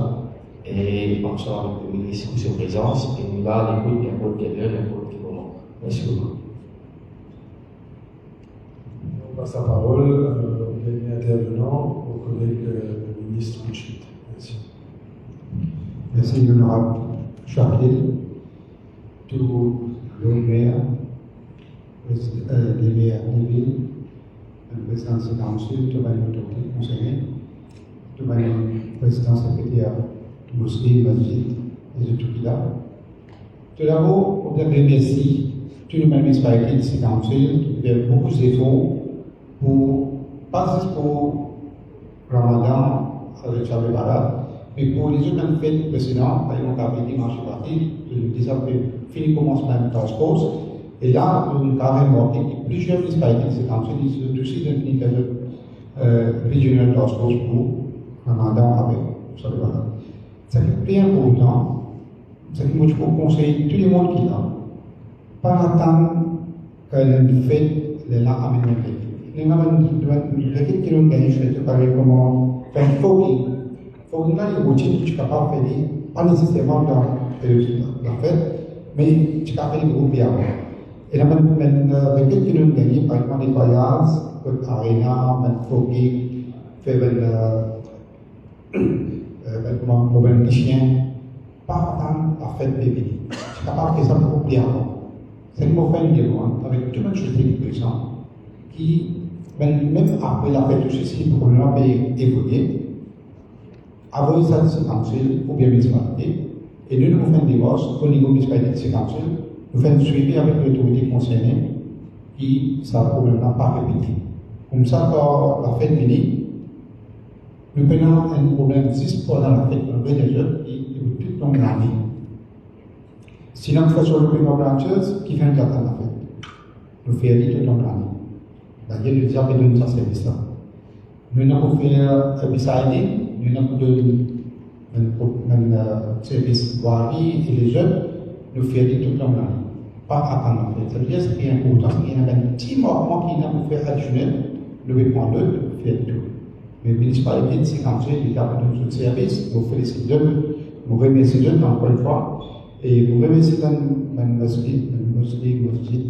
et ensemble avec le ministre pour sa présence et nous va l'écouter n'importe quelle heure, n'importe quel moment. Merci beaucoup. On passe la parole au dernier intervenant, au collègue le ministre Bouchit. Merci. Merci, l'honorable Chakil, tous les maires des villes, le président du council, tout le autorité conseillère, tout le président secrétaire Mousseline, Masjid, et de tout là. Tout d'abord, on remercie tout le municipalité de ce council qui fait beaucoup d'efforts pour, pas juste pour Ramadan avec Chabé Barat, mais pour les autres fêtes précédentes, par exemple, avec dimanche parti, déjà fini commencement de task force, et là, nous avons remarqué que plusieurs municipalités de ce council sont aussi dans une régional task force pour Ramadan avec Chabé Barat. Ce qui est bien important, c'est que moi je peux conseiller tout le monde qui est là, pas attendre que le fait les là amène les l'équipe qui nous gagne, je vais te parler comment faire un fogging. Fogging là, il y a une routine que tu es capable de faire, pas nécessairement dans la fête, mais tu es capable de grouper avant. Et là, l'équipe qui nous gagne, par exemple, des voyages, comme Arena, fogging, faire un chien, pas attendre la fête de venir. Tu es capable de faire ça pour grouper avant. C'est une mauvaise demande avec tout le monde qui est présent, qui, même après la fête de ceci, pour qu'on a évolué, avant ça de ce council, ou bien municipalité, et nous faisons un divorce au niveau municipalité de ce council, nous faisons un suivi avec l'autorité concernée, qui, ça problème-là, pas répété. Comme ça, quand la fête finit, nous prenons un problème juste pendant la fête, on veut des œuvres qui tout le long de l'année. Sinon, nous faisons le premier brancheuse qui fait un cadre à la fête. Nous faisons tout le long de l'année. D'ailleurs, nous avons donné ça service là. Nous avons fait un BISAID, nous avons donné un service voirie et les jeunes, nous faisons tout le long de l'année. Pas attendre la fête. Ça veut dire que c'est important. Il y a un petit moment qui n'a pas fait additionnel, nous devons prendre l'autre, nous faisons tout. Mais la municipalité de Sécancé, il y a un service, nous félicitons, nous remercions encore une fois. Et vous remerciez dans le masjid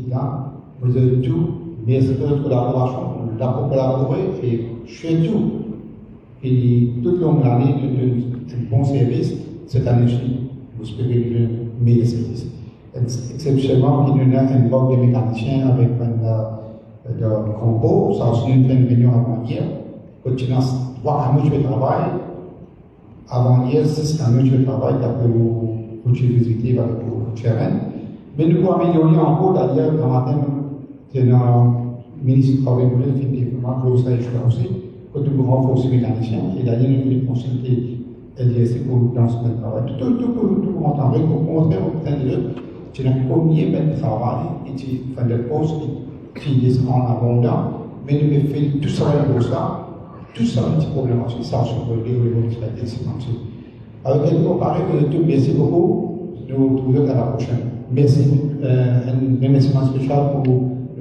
là, vous avez tout, merci de votre collaboration, nous avons collaboré et surtout, tout le long de l'année, un bon service, cette année-ci, vous espérez le meilleur service. Exceptionnellement, il y a un bloc de mécaniciens avec un combo, ça a aussi une réunion avant hier, continuant 3 mois de travail, avant hier, 6 mois de travail, d'après vous. Pour visiter avec le terrain. Mais nous pouvons améliorer encore, d'ailleurs, quand matin, c'est le ministre du Travail voulait effectivement que ça aussi, que nous pouvons renforcer les mécaniciens, et d'ailleurs, nous pouvons consulter LDSC pour le lancement de travail. Tout pour entendre, pour montrer au putain de l'autre, c'est un premier de travail, et tu fais des postes qui descendent en abondant, mais nous pouvons faire tout ça pour ça, tout ça, un petit problème, ça, sur le niveau de c'est comme ça. Alors, quelque part, merci beaucoup. Nous vous retrouvons à la prochaine. Merci. Un remerciement spécial pour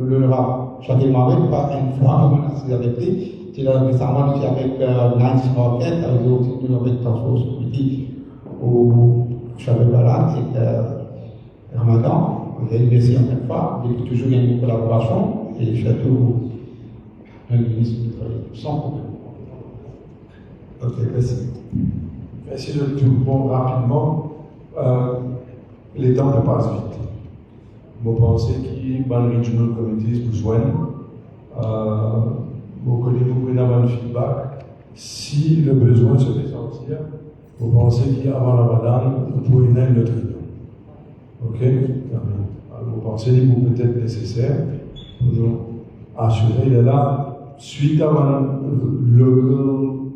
l'honorable Chakil Mohamed, pas une fois que nous sommes avec lui. C'est récemment aussi avec Nice Market, avec aussi avec Transport Security au Chabé Barat et Ramadan. Merci encore une fois. Il y a toujours une collaboration et surtout un ministre du Travail. Sans problème. Ok, merci. Merci de tout. Bon, rapidement, les temps passent vite. Je pense que les regional committees besoin, vous connaissez beaucoup de feedback. Si le besoin se fait sentir, vous pensez qu'avant la Ramadan, vous pouvez aller une autre réunion. Ok? Alors, vous pensez qu'il est peut-être nécessaire pour nous assurer là, suite à un local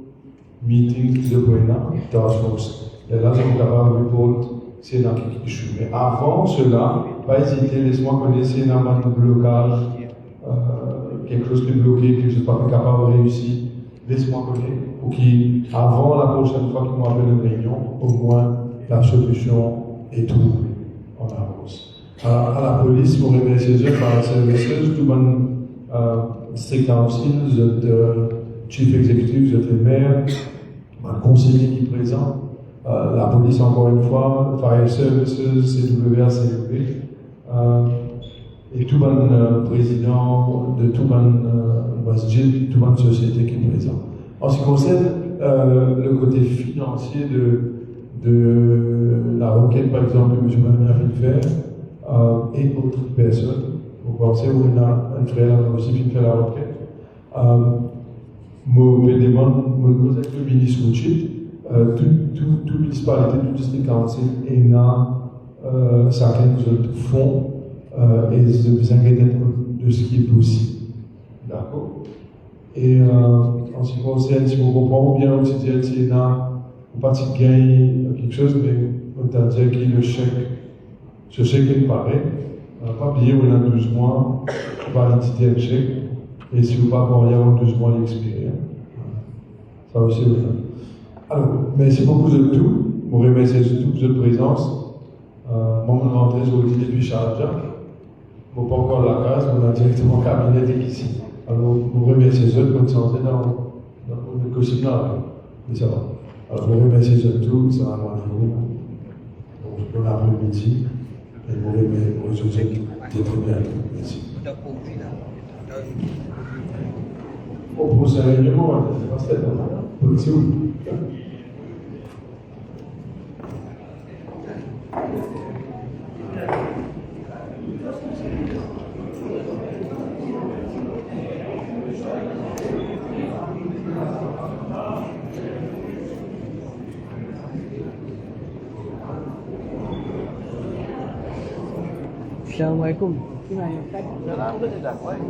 meeting de Buena, task force, et là, on capable de report, c'est dans quelque chose. Mais avant cela, pas hésiter, laisse-moi connaître si on a un blocage, quelque chose qui est bloqué, quelque chose pas capable de réussir, laisse-moi connaître, pour qu'avant la prochaine fois qu'ils m'appellent une réunion, au moins la solution est trouvée. On avance. À la police, pour remercier eux par les services, tout le monde, District Council, le Chief Executive, le maire, le conseiller qui est présent, la police encore une fois, Fire Services, CWRCEP, et tout le monde président de tout le monde masjid, tout le monde société qui est présent. En ce qui concerne le côté financier de la requête, par exemple, que M. Mamie a fait faire, et d'autres personnes, vous pensez où il y a un frère aussi qui fait la requête, je demande avec le ministre Rouchit, toute municipalité, tout district council, et là, chacun de fonds, et de vous inquiéter de ce qui est possible. D'accord? Et en ce qui concerne, si vous comprenez bien, aussi dire qu'il y a un parti gagne quelque chose, mais on t'a dit que le chèque, ce chèque il paraît, pas oublier, on a 12 mois, on va l'identité un chèque, et si vous ne pas il y a 12 mois d'expérience. Ça aussi, on a. Alors, merci beaucoup de tout, je vous remercie surtout de votre présence. Moi, je suis rentré sur le depuis Charles-Jacques. Je ne pas encore la case, on a directement cabinet ici. Alors, je vous remercie de bonne santé dans le quotidien. Mais ça va. Alors, je vous remercie de tout, ça va à vous. Bon après-midi. Et vous remercie de très bien. Merci. Au prochain réunion, c'est pas ça. Assalamualaikum. Dalam ke tidak? What?